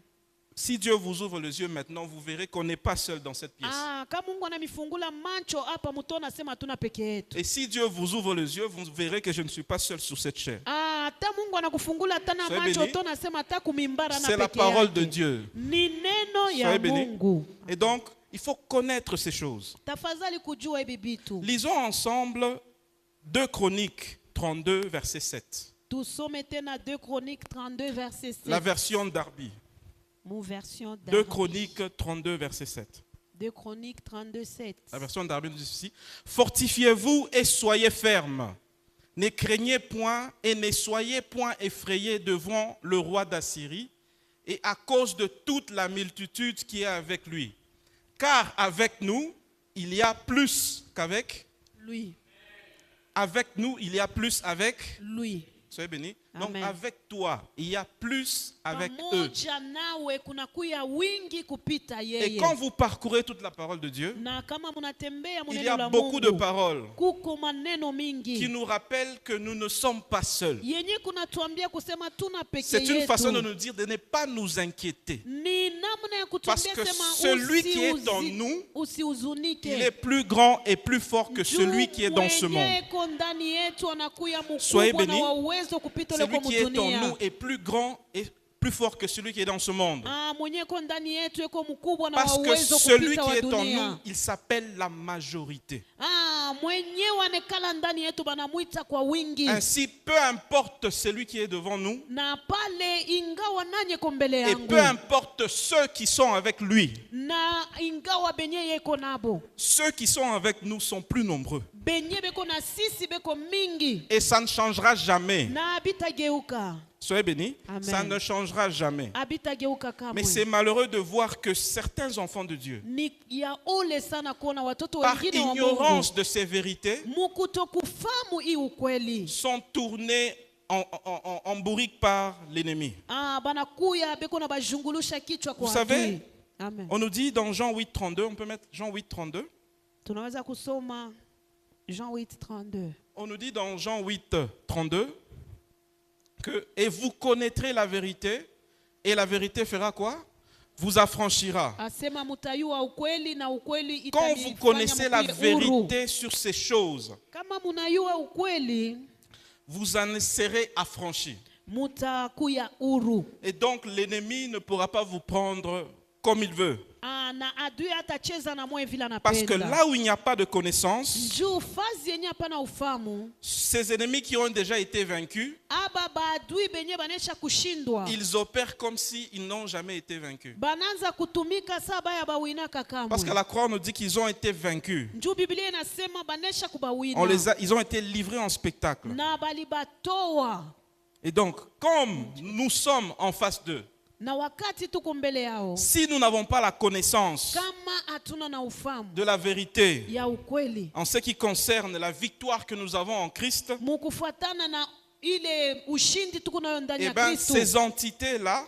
[SPEAKER 2] si Dieu vous ouvre les yeux maintenant, vous verrez qu'on n'est pas seul dans cette pièce.
[SPEAKER 3] Kama Mungu anamifungula macho hapa mtona sema hatuna peke yetu.
[SPEAKER 2] Et si Dieu vous ouvre les yeux, vous verrez que je ne suis pas seul sur cette chair.
[SPEAKER 3] Hata Mungu anakufungula tana
[SPEAKER 2] Soyez
[SPEAKER 3] macho
[SPEAKER 2] bénis.
[SPEAKER 3] tona sema hata kumimbara na
[SPEAKER 2] C'est la
[SPEAKER 3] peke
[SPEAKER 2] parole
[SPEAKER 3] yake.
[SPEAKER 2] de Dieu.
[SPEAKER 3] Ni neno ya
[SPEAKER 2] Soyez bénis.
[SPEAKER 3] Mungu.
[SPEAKER 2] Et donc, il faut connaître ces choses.
[SPEAKER 3] Tafadhali kujua hivi vitu.
[SPEAKER 2] Lisons ensemble 2 Chroniques 32, verset 7.
[SPEAKER 3] Tusome tena 2 Chroniques 32 verset 7.
[SPEAKER 2] La version Darby.
[SPEAKER 3] Mon version
[SPEAKER 2] 2
[SPEAKER 3] Darby.
[SPEAKER 2] Chroniques 32, verset 7.
[SPEAKER 3] 2 Chroniques 32 7.
[SPEAKER 2] La version Darby nous dit ceci. Fortifiez-vous et soyez fermes. Ne craignez point et ne soyez point effrayés devant le roi d'Assyrie et à cause de toute la multitude qui est avec lui. Car avec nous, il y a plus qu'avec.
[SPEAKER 3] Lui.
[SPEAKER 2] Avec nous, il y a plus avec.
[SPEAKER 3] Lui.
[SPEAKER 2] Soyez bénis. Donc
[SPEAKER 3] Amen.
[SPEAKER 2] avec toi, il y a plus avec eux.
[SPEAKER 3] Pamoja nawe kunakuya wingi kupita
[SPEAKER 2] Et
[SPEAKER 3] yeye.
[SPEAKER 2] quand vous parcourez toute la parole de Dieu,
[SPEAKER 3] Na kama munatembea
[SPEAKER 2] il y
[SPEAKER 3] muneno
[SPEAKER 2] a
[SPEAKER 3] la
[SPEAKER 2] beaucoup de
[SPEAKER 3] Mungu,
[SPEAKER 2] paroles
[SPEAKER 3] kuko maneno mingi
[SPEAKER 2] qui nous rappellent que nous ne sommes pas seuls.
[SPEAKER 3] yenye kunatuambia kusema tuna peke
[SPEAKER 2] C'est une
[SPEAKER 3] yetu.
[SPEAKER 2] façon de nous dire de ne pas nous inquiéter.
[SPEAKER 3] Ni namna ya
[SPEAKER 2] Parce
[SPEAKER 3] kutuambia
[SPEAKER 2] que
[SPEAKER 3] sema
[SPEAKER 2] celui qui est en nous,
[SPEAKER 3] usihuzunike.
[SPEAKER 2] il est plus grand et plus fort que celui qui est dans ce monde.
[SPEAKER 3] Mwenye eko ndani yetu anakuya
[SPEAKER 2] Soyez
[SPEAKER 3] mkubwa na
[SPEAKER 2] bénis.
[SPEAKER 3] wa uwezo kupita
[SPEAKER 2] Celui
[SPEAKER 3] leko
[SPEAKER 2] qui est en
[SPEAKER 3] mudunia.
[SPEAKER 2] nous est plus grand et plus fort que celui qui est dans ce monde.
[SPEAKER 3] Mwenye eko ndani yetu eko mkubwa na
[SPEAKER 2] Parce
[SPEAKER 3] wa
[SPEAKER 2] que
[SPEAKER 3] uwezo
[SPEAKER 2] celui
[SPEAKER 3] kupita
[SPEAKER 2] qui
[SPEAKER 3] wa
[SPEAKER 2] est en nous,
[SPEAKER 3] dunia.
[SPEAKER 2] il s'appelle la majorité.
[SPEAKER 3] Mwenyewe anekala ndani yetu banamuita kwa wingi.
[SPEAKER 2] Ainsi, peu importe celui qui est devant nous,
[SPEAKER 3] Na pale ingawa nanye ko mbele
[SPEAKER 2] et
[SPEAKER 3] yangu.
[SPEAKER 2] peu importe ceux qui sont avec lui,
[SPEAKER 3] Na ingawa benye yeko nabo.
[SPEAKER 2] ceux qui sont avec nous sont plus nombreux.
[SPEAKER 3] Benye beko na sisi beko mingi.
[SPEAKER 2] Et ça ne changera jamais.
[SPEAKER 3] Na abitageuka.
[SPEAKER 2] Soyez bénis.
[SPEAKER 3] Amen.
[SPEAKER 2] Ça ne changera jamais.
[SPEAKER 3] Abitageuka kamwe.
[SPEAKER 2] Mais c'est malheureux de voir que certains enfants de Dieu,
[SPEAKER 3] Ni ya ole sana kuona watoto
[SPEAKER 2] par
[SPEAKER 3] wengine wa Mungu
[SPEAKER 2] ignorance de ces vérités,
[SPEAKER 3] mukutokufamu hii ukweli.
[SPEAKER 2] sont tournés en bourrique par l'ennemi.
[SPEAKER 3] Banakuya beko na bajungulusha kichwa
[SPEAKER 2] Vous
[SPEAKER 3] kwa
[SPEAKER 2] savez,
[SPEAKER 3] adui. Amen.
[SPEAKER 2] on nous dit dans Jean 8, 32, on peut mettre Jean 8, 32.
[SPEAKER 3] Tunaweza kusoma Jean 8 32.
[SPEAKER 2] On nous dit dans Jean 8, 32 que « Et vous connaîtrez la vérité, et la vérité fera quoi? Vous affranchira. »
[SPEAKER 3] Asema mutayua ukweli na ukweli
[SPEAKER 2] Quand vous
[SPEAKER 3] itanifanya
[SPEAKER 2] connaissez la
[SPEAKER 3] mkuye huru.
[SPEAKER 2] vérité sur ces choses,
[SPEAKER 3] Kama munayua ukweli
[SPEAKER 2] vous en serez affranchis.
[SPEAKER 3] mutakuya huru.
[SPEAKER 2] Et donc l'ennemi ne pourra pas vous prendre comme il veut.
[SPEAKER 3] Na adui atacheza na mwe vile
[SPEAKER 2] Parce que
[SPEAKER 3] anapenda.
[SPEAKER 2] là où il n'y a pas de connaissance,
[SPEAKER 3] Juu fazi yenye hapana ufamu,
[SPEAKER 2] ces ennemis qui ont déjà été vaincus,
[SPEAKER 3] aba baadui benye banesha kushindwa.
[SPEAKER 2] ils opèrent comme s'ils n'ont jamais été vaincus.
[SPEAKER 3] Bananza kutumika saa baya bawinaka kamwe.
[SPEAKER 2] Parce qu'à la croix, on nous dit qu'ils ont été vaincus.
[SPEAKER 3] Njuu Biblia inasema banesha kubawina.
[SPEAKER 2] Ils ont été livrés en spectacle.
[SPEAKER 3] Na balibatoa.
[SPEAKER 2] Et donc, comme nous sommes en face d'eux,
[SPEAKER 3] Na wakati tuko mbele yao,
[SPEAKER 2] si nous n'avons pas la connaissance
[SPEAKER 3] kama hatuna na ufamu
[SPEAKER 2] de la vérité
[SPEAKER 3] ya ukweli
[SPEAKER 2] en ce qui concerne la victoire que nous avons en Christ,
[SPEAKER 3] mukufuatana na ile ushindi tuko nayo ndani
[SPEAKER 2] eh
[SPEAKER 3] ya
[SPEAKER 2] bien,
[SPEAKER 3] Kristo,
[SPEAKER 2] ces entités-là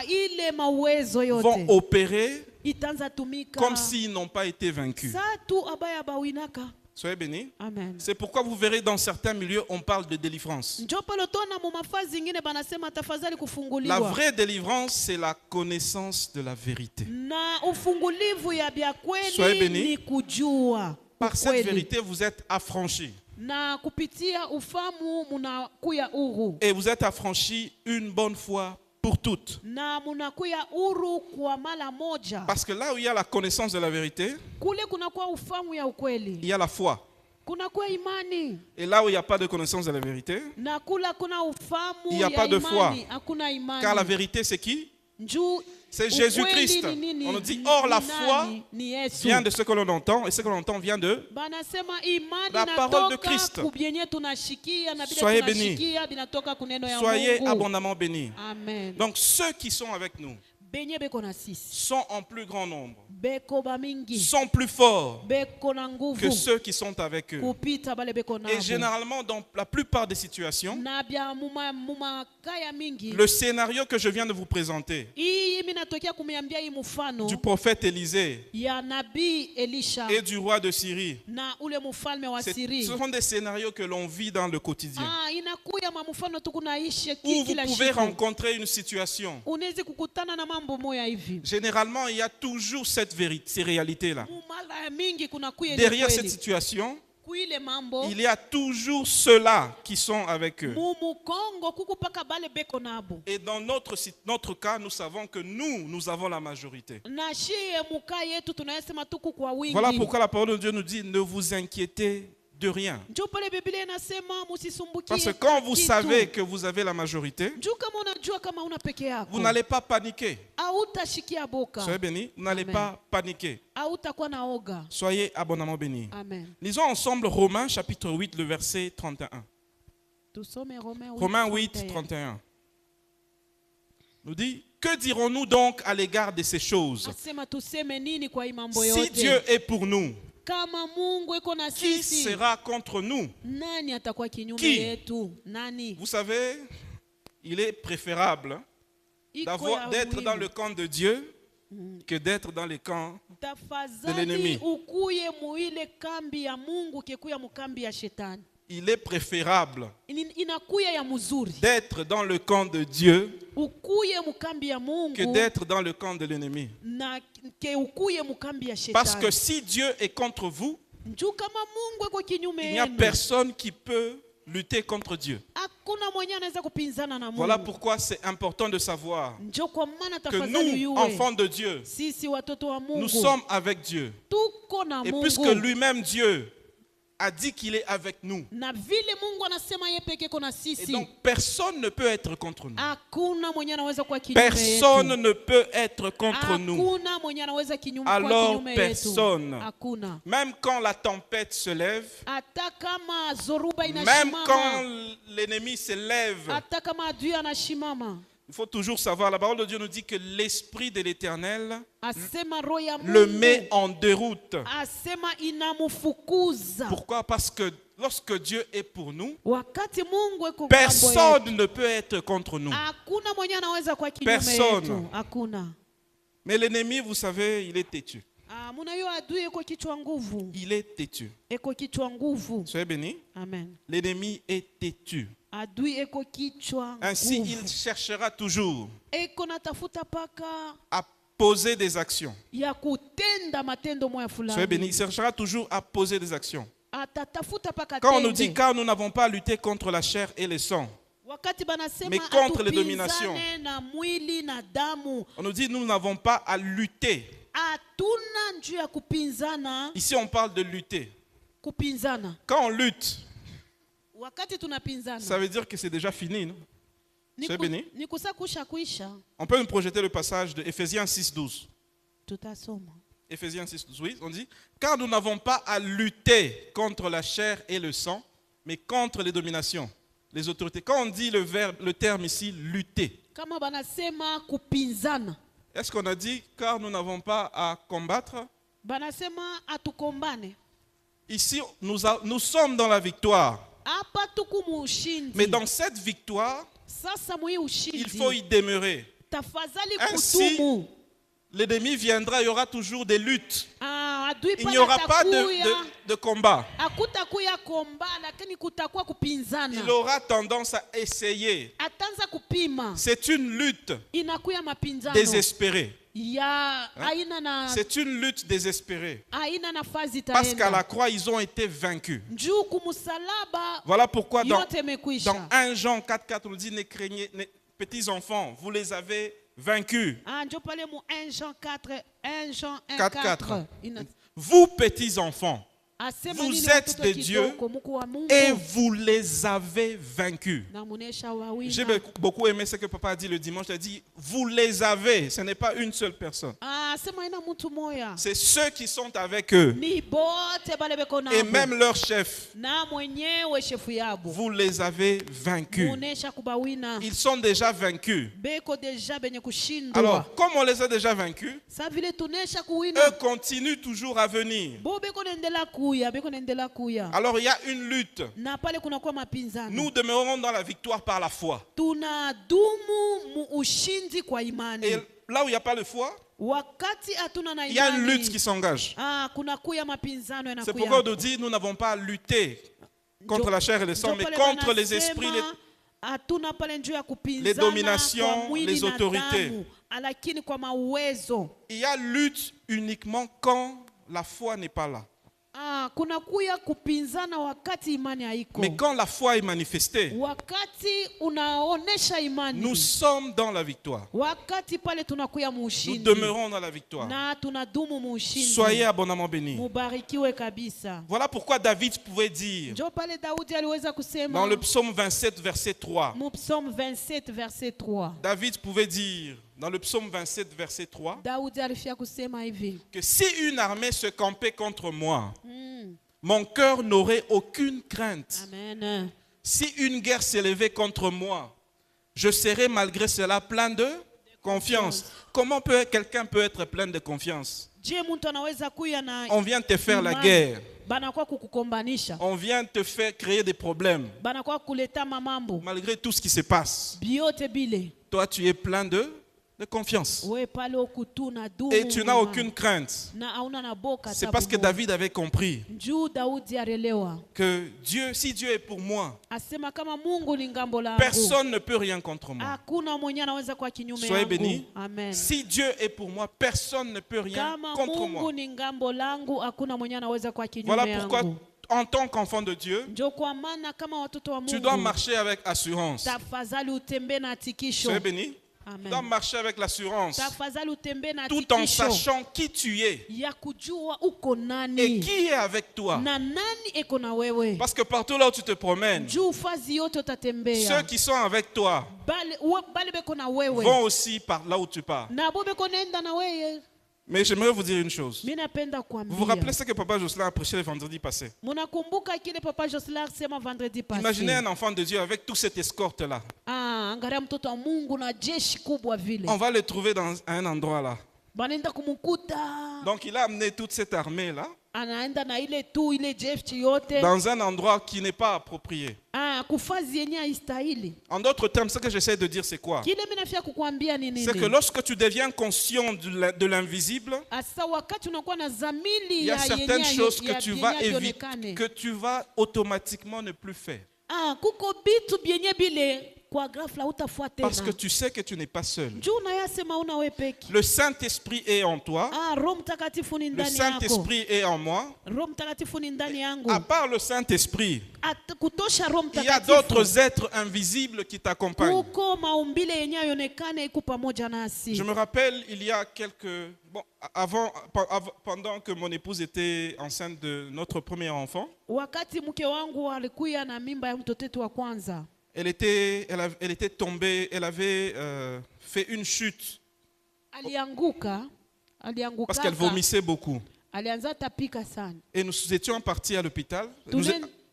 [SPEAKER 3] ile mawezo
[SPEAKER 2] vont
[SPEAKER 3] yote
[SPEAKER 2] opérer
[SPEAKER 3] itanza tumika
[SPEAKER 2] comme s'ils n'ont pas été vaincus.
[SPEAKER 3] saa tu abaya bawinaka.
[SPEAKER 2] Soyez bénis.
[SPEAKER 3] Amen.
[SPEAKER 2] C'est pourquoi vous verrez dans certains milieux, on parle de délivrance.
[SPEAKER 3] Njo pale tona mu mafazi zingine banasema tafadhali
[SPEAKER 2] La
[SPEAKER 3] kufunguliwa.
[SPEAKER 2] vraie délivrance, c'est la connaissance de la vérité.
[SPEAKER 3] Na ufungulivu ya bya
[SPEAKER 2] Soyez
[SPEAKER 3] kweli
[SPEAKER 2] bénis.
[SPEAKER 3] ni kujua
[SPEAKER 2] Par cette
[SPEAKER 3] ukweli.
[SPEAKER 2] vérité, vous êtes affranchis.
[SPEAKER 3] Na kupitia ufamu munakuya huru.
[SPEAKER 2] Et vous êtes affranchis une bonne fois pour toutes.
[SPEAKER 3] Na munakuya huru kwa mara moja.
[SPEAKER 2] Parce que là où il y a la connaissance de la vérité,
[SPEAKER 3] Kule kunakuwa ufamu ya ukweli.
[SPEAKER 2] il y a la foi.
[SPEAKER 3] Kunakuwa imani.
[SPEAKER 2] Et là où il n'y a pas de connaissance de la vérité,
[SPEAKER 3] Na kula kuna ufamu
[SPEAKER 2] il y a
[SPEAKER 3] ya
[SPEAKER 2] pas de
[SPEAKER 3] imani.
[SPEAKER 2] foi.
[SPEAKER 3] Hakuna imani.
[SPEAKER 2] car la vérité, c'est qui?
[SPEAKER 3] Njuu
[SPEAKER 2] C'est
[SPEAKER 3] ukweli
[SPEAKER 2] Jésus-Christ.
[SPEAKER 3] ni nini?
[SPEAKER 2] On nous dit, or la
[SPEAKER 3] Ni
[SPEAKER 2] foi
[SPEAKER 3] nani? Ni Yesu.
[SPEAKER 2] vient de ce que l'on entend, et ce que l'on entend vient de...
[SPEAKER 3] Banasema imani
[SPEAKER 2] La parole de
[SPEAKER 3] inatoka
[SPEAKER 2] Christ.
[SPEAKER 3] kubyenye tunashikia na
[SPEAKER 2] Soyez
[SPEAKER 3] bile
[SPEAKER 2] bénis.
[SPEAKER 3] tunashikia binatoka kuneno ya
[SPEAKER 2] Soyez
[SPEAKER 3] Mungu.
[SPEAKER 2] abondamment bénis.
[SPEAKER 3] Amen.
[SPEAKER 2] Donc ceux qui sont avec nous
[SPEAKER 3] Benye beko na sisi.
[SPEAKER 2] sont en plus grand nombre,
[SPEAKER 3] Beko bamingi.
[SPEAKER 2] sont plus forts
[SPEAKER 3] Beko na
[SPEAKER 2] que
[SPEAKER 3] nguvu.
[SPEAKER 2] ceux qui sont avec eux.
[SPEAKER 3] Kupita bale beko
[SPEAKER 2] Et
[SPEAKER 3] nabo.
[SPEAKER 2] généralement, dans la plupart des situations,
[SPEAKER 3] Na bya muma kaya mingi.
[SPEAKER 2] le scénario que je viens de vous présenter,
[SPEAKER 3] Hii mimi natokea kumiambia hii mfano
[SPEAKER 2] du prophète Élisée
[SPEAKER 3] ya nabii Elisha
[SPEAKER 2] et du roi de Syrie,
[SPEAKER 3] na ule mfalme wa Siri.
[SPEAKER 2] ce sont des scénarios que l'on vit dans le quotidien.
[SPEAKER 3] Inakuya mfano tukunaishi
[SPEAKER 2] Où vous
[SPEAKER 3] kila
[SPEAKER 2] pouvez
[SPEAKER 3] siku.
[SPEAKER 2] rencontrer une situation
[SPEAKER 3] Unaweza kukutana na mambo moya hivi.
[SPEAKER 2] Généralement, il y a toujours cette vérité, ces réalités-là.
[SPEAKER 3] Mara mingi kuna kuya
[SPEAKER 2] Derrière cette situation,
[SPEAKER 3] kuile mambo.
[SPEAKER 2] il y a toujours ceux-là qui sont avec eux.
[SPEAKER 3] Mumu Kongo kuku paka bale beko nabo.
[SPEAKER 2] Et dans notre cas, nous savons que nous avons la majorité.
[SPEAKER 3] Na shie muka yetu tunayesema tuku kwa wingi.
[SPEAKER 2] Voilà pourquoi la parole de Dieu nous dit, ne vous inquiétez de rien.
[SPEAKER 3] Njo pale Biblia inasema musisumbukie.
[SPEAKER 2] Parce que quand vous
[SPEAKER 3] kitu.
[SPEAKER 2] savez que vous avez la majorité,
[SPEAKER 3] Njo kama unajua kama una peke yako.
[SPEAKER 2] vous n'allez pas paniquer.
[SPEAKER 3] Hautashikia boka.
[SPEAKER 2] Soyez bénis, vous n'allez
[SPEAKER 3] Amen.
[SPEAKER 2] pas paniquer.
[SPEAKER 3] Hautakuwa na oga.
[SPEAKER 2] Soyez abondamment bénis.
[SPEAKER 3] Amen.
[SPEAKER 2] Lisons ensemble Romains chapitre 8, le verset 31.
[SPEAKER 3] Tusome
[SPEAKER 2] Romains 8, 31. Nous dit, que dirons-nous donc à l'égard de ces choses?
[SPEAKER 3] Asema tuseme nini kwa hii mambo
[SPEAKER 2] Si
[SPEAKER 3] yote?
[SPEAKER 2] Dieu est pour nous,
[SPEAKER 3] Kama Mungu iko na
[SPEAKER 2] qui
[SPEAKER 3] sisi,
[SPEAKER 2] sera contre nous?
[SPEAKER 3] nani atakuwa kinyume
[SPEAKER 2] Qui?
[SPEAKER 3] yetu? Nani?
[SPEAKER 2] Vous savez, il est préférable
[SPEAKER 3] Iko ya
[SPEAKER 2] d'être dans
[SPEAKER 3] muhimu.
[SPEAKER 2] le camp de Dieu que d'être dans le camp de
[SPEAKER 3] Tafadhali
[SPEAKER 2] l'ennemi.
[SPEAKER 3] ukuye muile kambi ya Mungu kikuya mukambi ya shetani.
[SPEAKER 2] Il est préférable
[SPEAKER 3] Inakuya ya mzuri.
[SPEAKER 2] d'être dans le camp de Dieu
[SPEAKER 3] Ukuye mukambi ya
[SPEAKER 2] que
[SPEAKER 3] Mungu
[SPEAKER 2] d'être dans le camp de l'ennemi.
[SPEAKER 3] na ke ukuye mukambi ya shetani.
[SPEAKER 2] Parce que si Dieu est contre vous,
[SPEAKER 3] Njoo kama Mungu iko kinyume
[SPEAKER 2] il n'y a
[SPEAKER 3] yenu.
[SPEAKER 2] personne qui peut lutter contre Dieu.
[SPEAKER 3] Hakuna mwenye anaweza kupinzana na Mungu.
[SPEAKER 2] Voilà pourquoi c'est important de savoir
[SPEAKER 3] Njoo kwa maana
[SPEAKER 2] que
[SPEAKER 3] tafadhali
[SPEAKER 2] nous,
[SPEAKER 3] yue.
[SPEAKER 2] enfants de Dieu,
[SPEAKER 3] Sisi watoto wa Mungu.
[SPEAKER 2] nous sommes avec Dieu.
[SPEAKER 3] Tuko na
[SPEAKER 2] Et
[SPEAKER 3] Mungu.
[SPEAKER 2] puisque lui-même, Dieu, a dit qu'il est avec nous,
[SPEAKER 3] Na vile Mungu anasema yeye peke yake na
[SPEAKER 2] et
[SPEAKER 3] sisi.
[SPEAKER 2] donc personne ne peut être contre nous.
[SPEAKER 3] Hakuna mwenye anaweza kuwa kinyume yetu.
[SPEAKER 2] Personne ne peut être contre nous.
[SPEAKER 3] Hakuna mwenye anaweza kinyume kwa
[SPEAKER 2] Alors
[SPEAKER 3] kinyume
[SPEAKER 2] personne.
[SPEAKER 3] yetu. Hakuna.
[SPEAKER 2] Même quand la tempête se lève,
[SPEAKER 3] Hata kama zoruba
[SPEAKER 2] même
[SPEAKER 3] inashimama.
[SPEAKER 2] quand l'ennemi se lève,
[SPEAKER 3] Hata kama adui anashimama.
[SPEAKER 2] il faut toujours savoir, la parole de Dieu nous dit que l'Esprit de l'Éternel
[SPEAKER 3] Asema roho ya
[SPEAKER 2] le
[SPEAKER 3] Mungu.
[SPEAKER 2] met en déroute.
[SPEAKER 3] Asema inamufukuza.
[SPEAKER 2] Pourquoi? Parce que lorsque Dieu est pour nous,
[SPEAKER 3] Wakati Mungu iko
[SPEAKER 2] personne ne peut être contre nous.
[SPEAKER 3] hakuna mwenye anaweza kwa kinyume
[SPEAKER 2] Personne.
[SPEAKER 3] yetu. Hakuna.
[SPEAKER 2] Mais l'ennemi, vous savez, il est têtu.
[SPEAKER 3] Munayo adui iko kichwa nguvu.
[SPEAKER 2] Il est têtu.
[SPEAKER 3] Iko kichwa nguvu.
[SPEAKER 2] Soyez bénis.
[SPEAKER 3] Amen.
[SPEAKER 2] L'ennemi est têtu.
[SPEAKER 3] Adui eko kichwa
[SPEAKER 2] Ainsi,
[SPEAKER 3] nguvu.
[SPEAKER 2] il cherchera toujours
[SPEAKER 3] Eko natafuta paka
[SPEAKER 2] à poser des actions.
[SPEAKER 3] ya kutenda matendo moya
[SPEAKER 2] Soyez bénis.
[SPEAKER 3] fulani.
[SPEAKER 2] Il cherchera toujours à poser des actions.
[SPEAKER 3] Atatafuta paka
[SPEAKER 2] Quand on nous dit,
[SPEAKER 3] tende.
[SPEAKER 2] car nous n'avons pas lutté contre la chair et le sang,
[SPEAKER 3] Wakati banasema
[SPEAKER 2] mais contre les
[SPEAKER 3] atupinzane
[SPEAKER 2] dominations.
[SPEAKER 3] na mwili na damu.
[SPEAKER 2] on nous dit, nous n'avons pas à lutter.
[SPEAKER 3] Atuna njuu ya kupinzana.
[SPEAKER 2] Ici, on parle de lutter.
[SPEAKER 3] Kupinzana.
[SPEAKER 2] Quand on lutte,
[SPEAKER 3] Wakati tunapinzana.
[SPEAKER 2] ça veut dire que c'est déjà fini. Non? Soyez bénis.
[SPEAKER 3] Ni kusakusha kuisha.
[SPEAKER 2] On peut nous projeter le passage de Éphésiens 6.12.
[SPEAKER 3] Tutasoma.
[SPEAKER 2] Éphésiens 6.12, oui, on dit, car nous n'avons pas à lutter contre la chair et le sang, mais contre les dominations, les autorités. Quand on dit le terme ici, lutter,
[SPEAKER 3] Kama banasema kupinzana.
[SPEAKER 2] est-ce qu'on a dit, car nous n'avons pas à combattre?
[SPEAKER 3] Banasema atukombane.
[SPEAKER 2] Ici, nous sommes dans la victoire.
[SPEAKER 3] Hapa tuku mushindi.
[SPEAKER 2] Mais dans cette victoire,
[SPEAKER 3] Sasa mwi ushindi.
[SPEAKER 2] il faut y demeurer.
[SPEAKER 3] Tafadhali
[SPEAKER 2] Ainsi,
[SPEAKER 3] kutumu.
[SPEAKER 2] l'ennemi viendra, il y aura toujours des luttes.
[SPEAKER 3] Adui
[SPEAKER 2] Il n'y aura pas
[SPEAKER 3] atakuya.
[SPEAKER 2] de combat.
[SPEAKER 3] Hakutakuya komba lakini kutakuwa kupinzana.
[SPEAKER 2] Il aura tendance à essayer.
[SPEAKER 3] Atanza kupima.
[SPEAKER 2] C'est une lutte
[SPEAKER 3] Inakuya mapinzano.
[SPEAKER 2] désespérée.
[SPEAKER 3] Ya aina na
[SPEAKER 2] C'est une lutte désespérée.
[SPEAKER 3] aina nafasi
[SPEAKER 2] Parce qu'à
[SPEAKER 3] taenda.
[SPEAKER 2] la croix, ils ont été vaincus.
[SPEAKER 3] Njuu kumusalaba
[SPEAKER 2] Voilà pourquoi dans
[SPEAKER 3] yote mekwisha.
[SPEAKER 2] 1 Jean 4.4, on nous dit, ne craignez, petits enfants, vous les avez vaincus.
[SPEAKER 3] Njo pale mu 1 Jean 4, 1 Jean 1
[SPEAKER 2] 4.
[SPEAKER 3] 4.
[SPEAKER 2] Vous, petits enfants,
[SPEAKER 3] Asema
[SPEAKER 2] vous
[SPEAKER 3] nini
[SPEAKER 2] êtes
[SPEAKER 3] watoto
[SPEAKER 2] de Dieu
[SPEAKER 3] kidogo, Mungu wa Mungu,
[SPEAKER 2] et vous les avez vaincus.
[SPEAKER 3] na munesha wawina.
[SPEAKER 2] J'ai beaucoup aimé ce que papa a dit le dimanche. Il a dit, vous les avez. Ce n'est pas une seule personne.
[SPEAKER 3] Asema ina mtu moya.
[SPEAKER 2] C'est ceux qui sont avec eux.
[SPEAKER 3] Ni bote bale beko nabo.
[SPEAKER 2] Et même leur chef.
[SPEAKER 3] Na mwenyewe shefu yabo.
[SPEAKER 2] Vous les avez vaincus.
[SPEAKER 3] Munesha kubawina.
[SPEAKER 2] Ils sont déjà vaincus.
[SPEAKER 3] Beko deja benye kushindwa.
[SPEAKER 2] Alors, comme on les a déjà vaincus,
[SPEAKER 3] Sa vile tunesha kuwina.
[SPEAKER 2] eux continuent toujours à venir.
[SPEAKER 3] Bo beko nendela kuya, beko nendela kuya.
[SPEAKER 2] Alors, il y a une lutte.
[SPEAKER 3] Na pale kuna kwa mapinzano.
[SPEAKER 2] Nous demeurons dans la victoire par la foi.
[SPEAKER 3] Tunadumu mu ushindi kwa imani.
[SPEAKER 2] Et là où il n'y a pas de foi,
[SPEAKER 3] Wakati hatuna na
[SPEAKER 2] il y a une
[SPEAKER 3] imani.
[SPEAKER 2] lutte qui s'engage.
[SPEAKER 3] Kuna kuya mapinzano
[SPEAKER 2] C'est
[SPEAKER 3] yanakuya.
[SPEAKER 2] pourquoi on nous dit, nous n'avons pas à lutter contre la chair et le sang, mais contre les esprits,
[SPEAKER 3] hatuna pale njuu ya kupinzana
[SPEAKER 2] les dominations,
[SPEAKER 3] kwa mwili
[SPEAKER 2] les
[SPEAKER 3] na
[SPEAKER 2] autorités.
[SPEAKER 3] damu. lakini kwa mauwezo.
[SPEAKER 2] Il y a lutte uniquement quand la foi n'est pas là.
[SPEAKER 3] Kuna kuya kupinzana wakati imani haiko.
[SPEAKER 2] Mais quand la foi est manifestée,
[SPEAKER 3] Wakati unaonesha imani,
[SPEAKER 2] nous sommes dans la victoire.
[SPEAKER 3] wakati pale tunakuya
[SPEAKER 2] Nous
[SPEAKER 3] muushindi.
[SPEAKER 2] demeurons dans la victoire.
[SPEAKER 3] Na tunadumu muushindi.
[SPEAKER 2] Soyez abondamment bénis.
[SPEAKER 3] Mubarikiwe kabisa.
[SPEAKER 2] Voilà pourquoi David pouvait dire
[SPEAKER 3] Njo pale Daudi aliweza kusema
[SPEAKER 2] dans le psaume 27, verset 3.
[SPEAKER 3] mu psaume 27 verset 3.
[SPEAKER 2] David pouvait dire dans le psaume 27, verset 3
[SPEAKER 3] Daudi alifia kusema hivi.
[SPEAKER 2] que si une armée se campait contre moi, mon cœur n'aurait aucune crainte.
[SPEAKER 3] Amen.
[SPEAKER 2] Si une guerre s'élevait contre moi, je serais malgré cela plein de confiance. Comment quelqu'un peut être plein de confiance?
[SPEAKER 3] Je mtu anaweza kuya na
[SPEAKER 2] On vient te faire la
[SPEAKER 3] imani,
[SPEAKER 2] guerre.
[SPEAKER 3] banakuwa kukukombanisha.
[SPEAKER 2] On vient te faire créer des problèmes.
[SPEAKER 3] Banakuwa kuleta mamambo.
[SPEAKER 2] Malgré tout ce qui se passe,
[SPEAKER 3] Biote bile.
[SPEAKER 2] toi tu es plein de confiance.
[SPEAKER 3] We pale okutu na dumu.
[SPEAKER 2] Et tu n'as aucune crainte.
[SPEAKER 3] Na hauna na boka
[SPEAKER 2] C'est parce que David avait compris
[SPEAKER 3] Juu Daudi arelewa.
[SPEAKER 2] que Dieu, si Dieu est pour moi,
[SPEAKER 3] Asema kama Mungu ni ngambo langu.
[SPEAKER 2] personne ne peut rien contre moi.
[SPEAKER 3] Hakuna mwenye anaweza kwa kinyume
[SPEAKER 2] Soyez
[SPEAKER 3] yangu.
[SPEAKER 2] bénis.
[SPEAKER 3] Amen.
[SPEAKER 2] Si Dieu est pour moi, personne ne peut rien
[SPEAKER 3] Kama
[SPEAKER 2] contre
[SPEAKER 3] Mungu
[SPEAKER 2] moi.
[SPEAKER 3] ni ngambo langu, hakuna mwenye anaweza kwa kinyume
[SPEAKER 2] Voilà
[SPEAKER 3] yangu.
[SPEAKER 2] pourquoi, en tant qu'enfant de Dieu,
[SPEAKER 3] Njo kwa maana kama watoto wa
[SPEAKER 2] tu dois
[SPEAKER 3] Mungu,
[SPEAKER 2] marcher avec assurance.
[SPEAKER 3] tafadhali utembe na tikisho.
[SPEAKER 2] Soyez bénis. Tu
[SPEAKER 3] Amen.
[SPEAKER 2] dois marcher avec l'assurance,
[SPEAKER 3] Tafadhali utembe na
[SPEAKER 2] tout en
[SPEAKER 3] tikisho
[SPEAKER 2] sachant qui tu es
[SPEAKER 3] ya kujua uko
[SPEAKER 2] et
[SPEAKER 3] nani
[SPEAKER 2] qui est avec toi.
[SPEAKER 3] na nani eko na wewe.
[SPEAKER 2] Parce que partout là où tu te promènes,
[SPEAKER 3] Juu fazi yote
[SPEAKER 2] ceux
[SPEAKER 3] utatembea.
[SPEAKER 2] qui sont avec toi
[SPEAKER 3] Bale beko na wewe.
[SPEAKER 2] vont aussi par là où tu pars.
[SPEAKER 3] Na bo beko nenda na wewe.
[SPEAKER 2] Mais j'aimerais vous dire une chose.
[SPEAKER 3] Mimi napenda
[SPEAKER 2] Vous vous rappelez
[SPEAKER 3] kuambia.
[SPEAKER 2] ce que Papa Jocelyn a prêché le vendredi passé?
[SPEAKER 3] Munakumbuka kile Papa Jocelyn sema vendredi passé.
[SPEAKER 2] Imaginez un enfant de Dieu avec toute cette escorte-là.
[SPEAKER 3] Angalia mtoto wa Mungu na jeshi kubwa vile.
[SPEAKER 2] On va le trouver dans un endroit là.
[SPEAKER 3] Banaenda kumukuta.
[SPEAKER 2] Donc il a amené toute cette armée-là
[SPEAKER 3] Anaenda na ile tu ile jeshi yote.
[SPEAKER 2] dans un endroit qui n'est pas approprié.
[SPEAKER 3] Kufazi yenye haistahili.
[SPEAKER 2] En d'autres termes, ce que j'essaie de dire, c'est quoi?
[SPEAKER 3] Kile mimi nafia kukuambia ni nini?
[SPEAKER 2] C'est que lorsque tu deviens conscient de l'invisible,
[SPEAKER 3] Asa wakati unakuwa na zamili
[SPEAKER 2] il y a
[SPEAKER 3] ya
[SPEAKER 2] certaines
[SPEAKER 3] yenye
[SPEAKER 2] choses
[SPEAKER 3] ya
[SPEAKER 2] que tu
[SPEAKER 3] yenye
[SPEAKER 2] vas éviter,
[SPEAKER 3] havionekane.
[SPEAKER 2] que tu vas automatiquement ne plus faire.
[SPEAKER 3] Kuko bitu byenye bile kwa ghafla utafuata tena.
[SPEAKER 2] Parce que tu sais que tu n'es pas seul.
[SPEAKER 3] Juu unayasema una wewe peke.
[SPEAKER 2] Le Saint-Esprit est en toi.
[SPEAKER 3] Roho Mtakatifu ni
[SPEAKER 2] Le
[SPEAKER 3] ndani yako.
[SPEAKER 2] Saint-Esprit est en moi.
[SPEAKER 3] Roho Mtakatifu ni ndani yangu.
[SPEAKER 2] À part le Saint-Esprit,
[SPEAKER 3] Kutosha Roho
[SPEAKER 2] il y a
[SPEAKER 3] Mtakatifu.
[SPEAKER 2] d'autres êtres invisibles qui t'accompagnent.
[SPEAKER 3] Kuko maumbile yenye yonekane iko pamoja nasi.
[SPEAKER 2] Je me rappelle, il y a quelques... Bon, pendant que mon épouse était enceinte de notre premier enfant,
[SPEAKER 3] Wakati mke wangu alikuya na mimba ya mtoto wetu wa kwanza.
[SPEAKER 2] elle était tombée, elle avait fait une chute
[SPEAKER 3] Alianguka.
[SPEAKER 2] parce qu'elle vomissait beaucoup.
[SPEAKER 3] Alianza tapika sana.
[SPEAKER 2] Et nous étions partis à l'hôpital.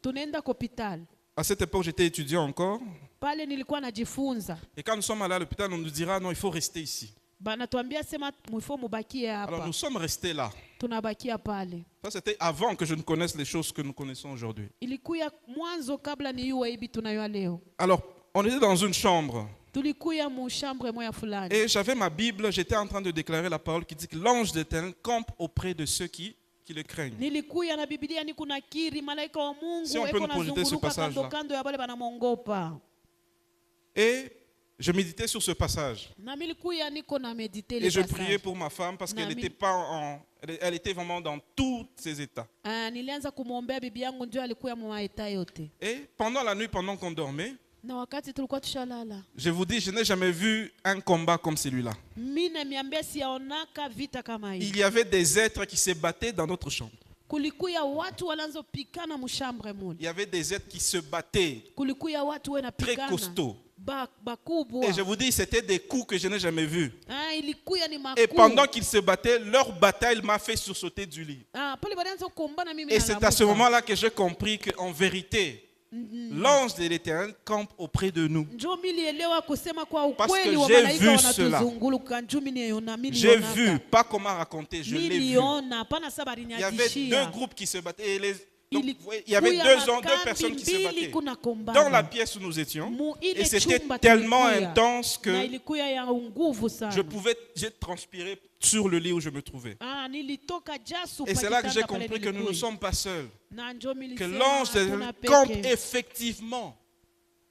[SPEAKER 3] Tunaenda hospital.
[SPEAKER 2] À cette époque, j'étais étudiant encore.
[SPEAKER 3] Pale nilikuwa najifunza.
[SPEAKER 2] Et quand nous sommes allés à l'hôpital, on nous dira non, il faut rester ici.
[SPEAKER 3] Banatuambia sema mfo mubakie
[SPEAKER 2] Alors
[SPEAKER 3] hapa.
[SPEAKER 2] nous sommes restés là.
[SPEAKER 3] Tunabakia pale.
[SPEAKER 2] Ça, c'était avant que je ne connaisse les choses que nous connaissons aujourd'hui.
[SPEAKER 3] Ilikuya mwanzo kabla ni yuwe hivi tunayo leo.
[SPEAKER 2] Alors, on était dans une chambre.
[SPEAKER 3] Tulikuya mu chambre moya fulani.
[SPEAKER 2] Et j'avais ma Bible, j'étais en train de déclarer la parole qui dit que l'ange d'Éternel campe auprès de ceux qui le craignent.
[SPEAKER 3] Nilikuya na Biblia niko nakiri malaika wa Mungu
[SPEAKER 2] Si on peut nous projeter ce passage-là.
[SPEAKER 3] kando ya bale banamwongopa.
[SPEAKER 2] Et je méditais sur ce passage.
[SPEAKER 3] Na nilikuya niko na mediter
[SPEAKER 2] Et
[SPEAKER 3] le
[SPEAKER 2] je
[SPEAKER 3] passage.
[SPEAKER 2] priais pour ma femme parce qu'elle n'était pas elle était vraiment dans tous ses états.
[SPEAKER 3] Nilianza kumwombea bibi yangu ndio alikuya mwa eta yote.
[SPEAKER 2] Et pendant la nuit, pendant qu'on dormait,
[SPEAKER 3] Na wakati tulikuwa tushalala.
[SPEAKER 2] je vous dis, je n'ai jamais vu un combat comme celui-là.
[SPEAKER 3] Mimi niambia siaonaka vita kama hii.
[SPEAKER 2] Il y avait des êtres qui se battaient dans notre chambre.
[SPEAKER 3] Kulikuya watu wanazopikana mushambre mule.
[SPEAKER 2] Il y avait des êtres qui se battaient,
[SPEAKER 3] Kulikuya watu
[SPEAKER 2] très
[SPEAKER 3] wanapikana.
[SPEAKER 2] costauds.
[SPEAKER 3] Bakubwa.
[SPEAKER 2] Et je vous dis, c'était des coups que je n'ai jamais vus.
[SPEAKER 3] Ilikuya ni
[SPEAKER 2] Et
[SPEAKER 3] makuu.
[SPEAKER 2] pendant qu'ils se battaient, leur bataille m'a fait sursauter du lit.
[SPEAKER 3] Pale balianza kukombana mimi
[SPEAKER 2] Et
[SPEAKER 3] na
[SPEAKER 2] c'est à
[SPEAKER 3] lamuka.
[SPEAKER 2] ce moment-là que j'ai compris qu'en vérité, l'ange de l'Éternel campe auprès de nous.
[SPEAKER 3] Njoo milielewa kusema kwa
[SPEAKER 2] Parce que
[SPEAKER 3] ukweli wa
[SPEAKER 2] j'ai
[SPEAKER 3] malaika
[SPEAKER 2] vu cela.
[SPEAKER 3] wanatuzunguluka. Njoo miliona
[SPEAKER 2] J'ai vu, pas comment raconter, je l'ai vu.
[SPEAKER 3] miliona pana sabari
[SPEAKER 2] Il y avait
[SPEAKER 3] nyadishia.
[SPEAKER 2] deux groupes qui se battaient. Et donc,
[SPEAKER 3] Ili-
[SPEAKER 2] vous voyez, il y avait
[SPEAKER 3] kuya
[SPEAKER 2] deux
[SPEAKER 3] makambi
[SPEAKER 2] personnes qui se
[SPEAKER 3] mbili
[SPEAKER 2] battaient
[SPEAKER 3] kuna kombana.
[SPEAKER 2] dans la pièce où nous étions.
[SPEAKER 3] Mu ile
[SPEAKER 2] Et c'était
[SPEAKER 3] chumba
[SPEAKER 2] tellement
[SPEAKER 3] tulikuya.
[SPEAKER 2] intense
[SPEAKER 3] Na
[SPEAKER 2] que
[SPEAKER 3] ilikuya ya nguvu sana.
[SPEAKER 2] j'ai transpiré sur le lit où je me trouvais.
[SPEAKER 3] Nilitoka jasu
[SPEAKER 2] Et
[SPEAKER 3] pa
[SPEAKER 2] c'est là que j'ai
[SPEAKER 3] kitanda pale
[SPEAKER 2] compris que nous ne
[SPEAKER 3] nilikuya.
[SPEAKER 2] sommes pas seuls.
[SPEAKER 3] Na njoo
[SPEAKER 2] Que
[SPEAKER 3] milisema
[SPEAKER 2] l'ange
[SPEAKER 3] hakuna
[SPEAKER 2] campe
[SPEAKER 3] peke.
[SPEAKER 2] effectivement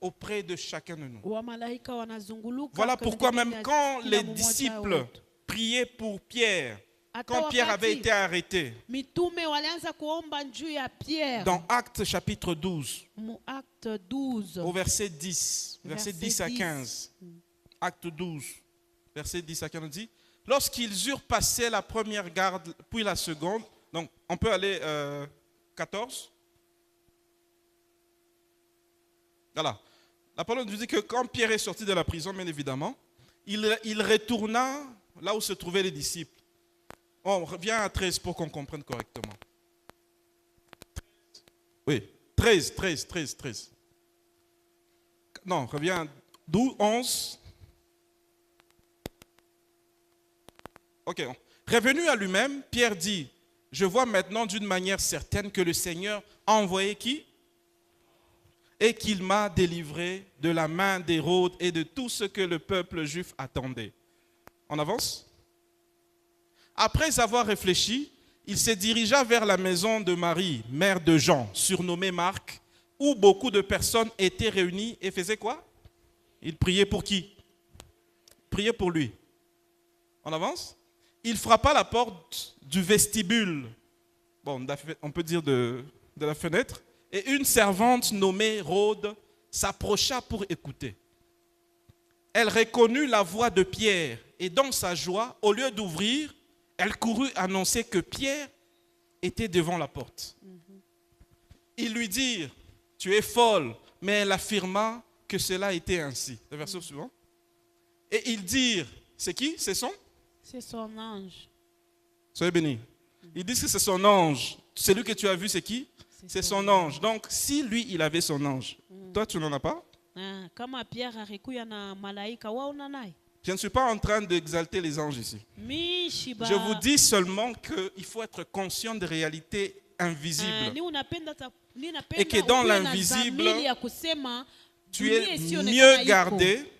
[SPEAKER 2] auprès de chacun de nous.
[SPEAKER 3] Wamalaika wanazunguluka
[SPEAKER 2] Voilà pourquoi
[SPEAKER 3] pembeni
[SPEAKER 2] même
[SPEAKER 3] ya
[SPEAKER 2] quand
[SPEAKER 3] kila
[SPEAKER 2] les
[SPEAKER 3] mmoja
[SPEAKER 2] disciples
[SPEAKER 3] wetu.
[SPEAKER 2] priaient pour Pierre,
[SPEAKER 3] Hata
[SPEAKER 2] quand Pierre avait
[SPEAKER 3] wakati
[SPEAKER 2] été arrêté,
[SPEAKER 3] mitume walianza kuomba juu ya Pierre
[SPEAKER 2] dans Actes chapitre 12,
[SPEAKER 3] mu acte 12
[SPEAKER 2] au verset 10, verset 10 à 15, Acte 12, verset 10 à 15, on dit, lorsqu'ils eurent passé la première garde, puis la seconde, donc on peut aller 14. Voilà. La parole nous dit que quand Pierre est sorti de la prison, bien évidemment, il retourna là où se trouvaient les disciples. On revient à 13 pour qu'on comprenne correctement. Oui, 13. Non, revient à 12, 11. Ok. Revenu à lui-même, Pierre dit, je vois maintenant d'une manière certaine que le Seigneur a envoyé qui? Et qu'il m'a délivré de la main d'Hérode et de tout ce que le peuple juif attendait. On avance? Après avoir réfléchi, il se dirigea vers la maison de Marie, mère de Jean, surnommée Marc, où beaucoup de personnes étaient réunies et faisaient quoi? Il priait pour qui? Priait pour lui. On avance? Il frappa la porte du vestibule, bon, on peut dire de la fenêtre, et une servante nommée Rhode s'approcha pour écouter. Elle reconnut la voix de Pierre et dans sa joie, au lieu d'ouvrir, elle courut annoncer que Pierre était devant la porte. Ils lui dirent, tu es folle, mais elle affirma que cela était ainsi. Le verset suivant. Et ils dirent, c'est qui? C'est son?
[SPEAKER 3] C'est son ange.
[SPEAKER 2] Soyez bénis. Ils disent que c'est son ange. Celui que tu as vu, c'est qui? C'est son ange. Donc, si lui, il avait son ange, toi, tu n'en as pas?
[SPEAKER 3] Kama Pierre alikuwa na malaika wao na naye.
[SPEAKER 2] Je ne suis pas en train d'exalter les anges ici. Je vous dis seulement qu'il faut être conscient des réalités invisibles. Et que dans l'invisible, tu es mieux gardé,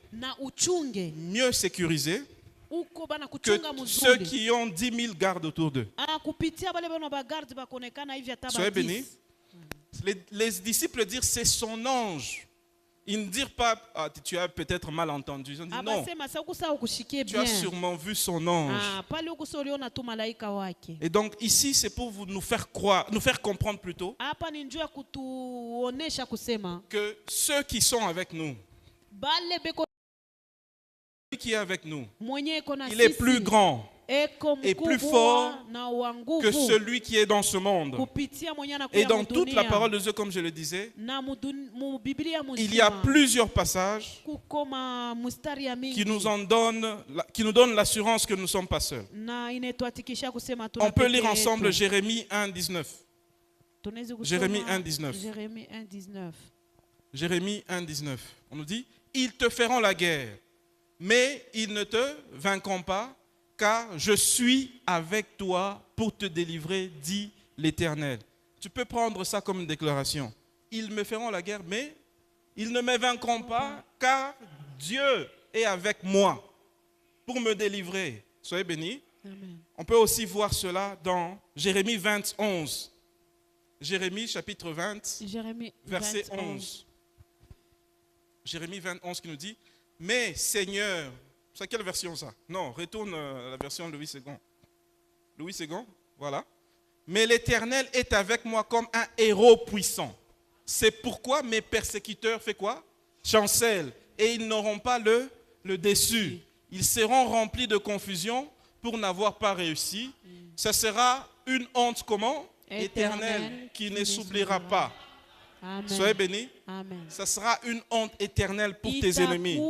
[SPEAKER 2] mieux sécurisé que ceux qui ont 10 000 gardes autour d'eux. Soyez bénis. Les disciples disent c'est son ange. Ils ne disent pas tu as peut-être mal entendu. Ils disent non. Tu as sûrement vu son ange. Et donc ici c'est pour nous faire croire, nous faire comprendre plutôt que ceux qui sont avec nous, celui qui est avec nous, il est plus grand et plus fort que celui qui est dans ce monde. Et dans toute la parole de Dieu, comme je le disais, il y a plusieurs passages qui nous donnent l'assurance que nous ne sommes pas seuls. On peut lire ensemble Jérémie 1, 19. Jérémie 1, 19. Jérémie 1, 19. On nous dit, ils te feront la guerre, mais ils ne te vaincront pas, car je suis avec toi pour te délivrer, dit l'Éternel. Tu peux prendre ça comme une déclaration. Ils me feront la guerre, mais ils ne me vaincront pas, car Dieu est avec moi pour me délivrer. Soyez bénis.
[SPEAKER 3] Amen.
[SPEAKER 2] On peut aussi voir cela dans Jérémie 20, 11. Jérémie chapitre 20, verset 11. Jérémie 20, 11 qui nous dit, mais Seigneur, c'est quelle version ça? Non, retourne à la version Louis II. Louis II, voilà. Mais l'Éternel est avec moi comme un héros puissant. C'est pourquoi mes persécuteurs font quoi? Chancellent. Et ils n'auront pas le déçu. Ils seront remplis de confusion pour n'avoir pas réussi. Ce sera une honte comment? Éternelle qui ne s'oubliera pas.
[SPEAKER 3] Amen.
[SPEAKER 2] Soyez bénis.
[SPEAKER 3] Amen.
[SPEAKER 2] Ça sera une honte éternelle pour tes ennemis.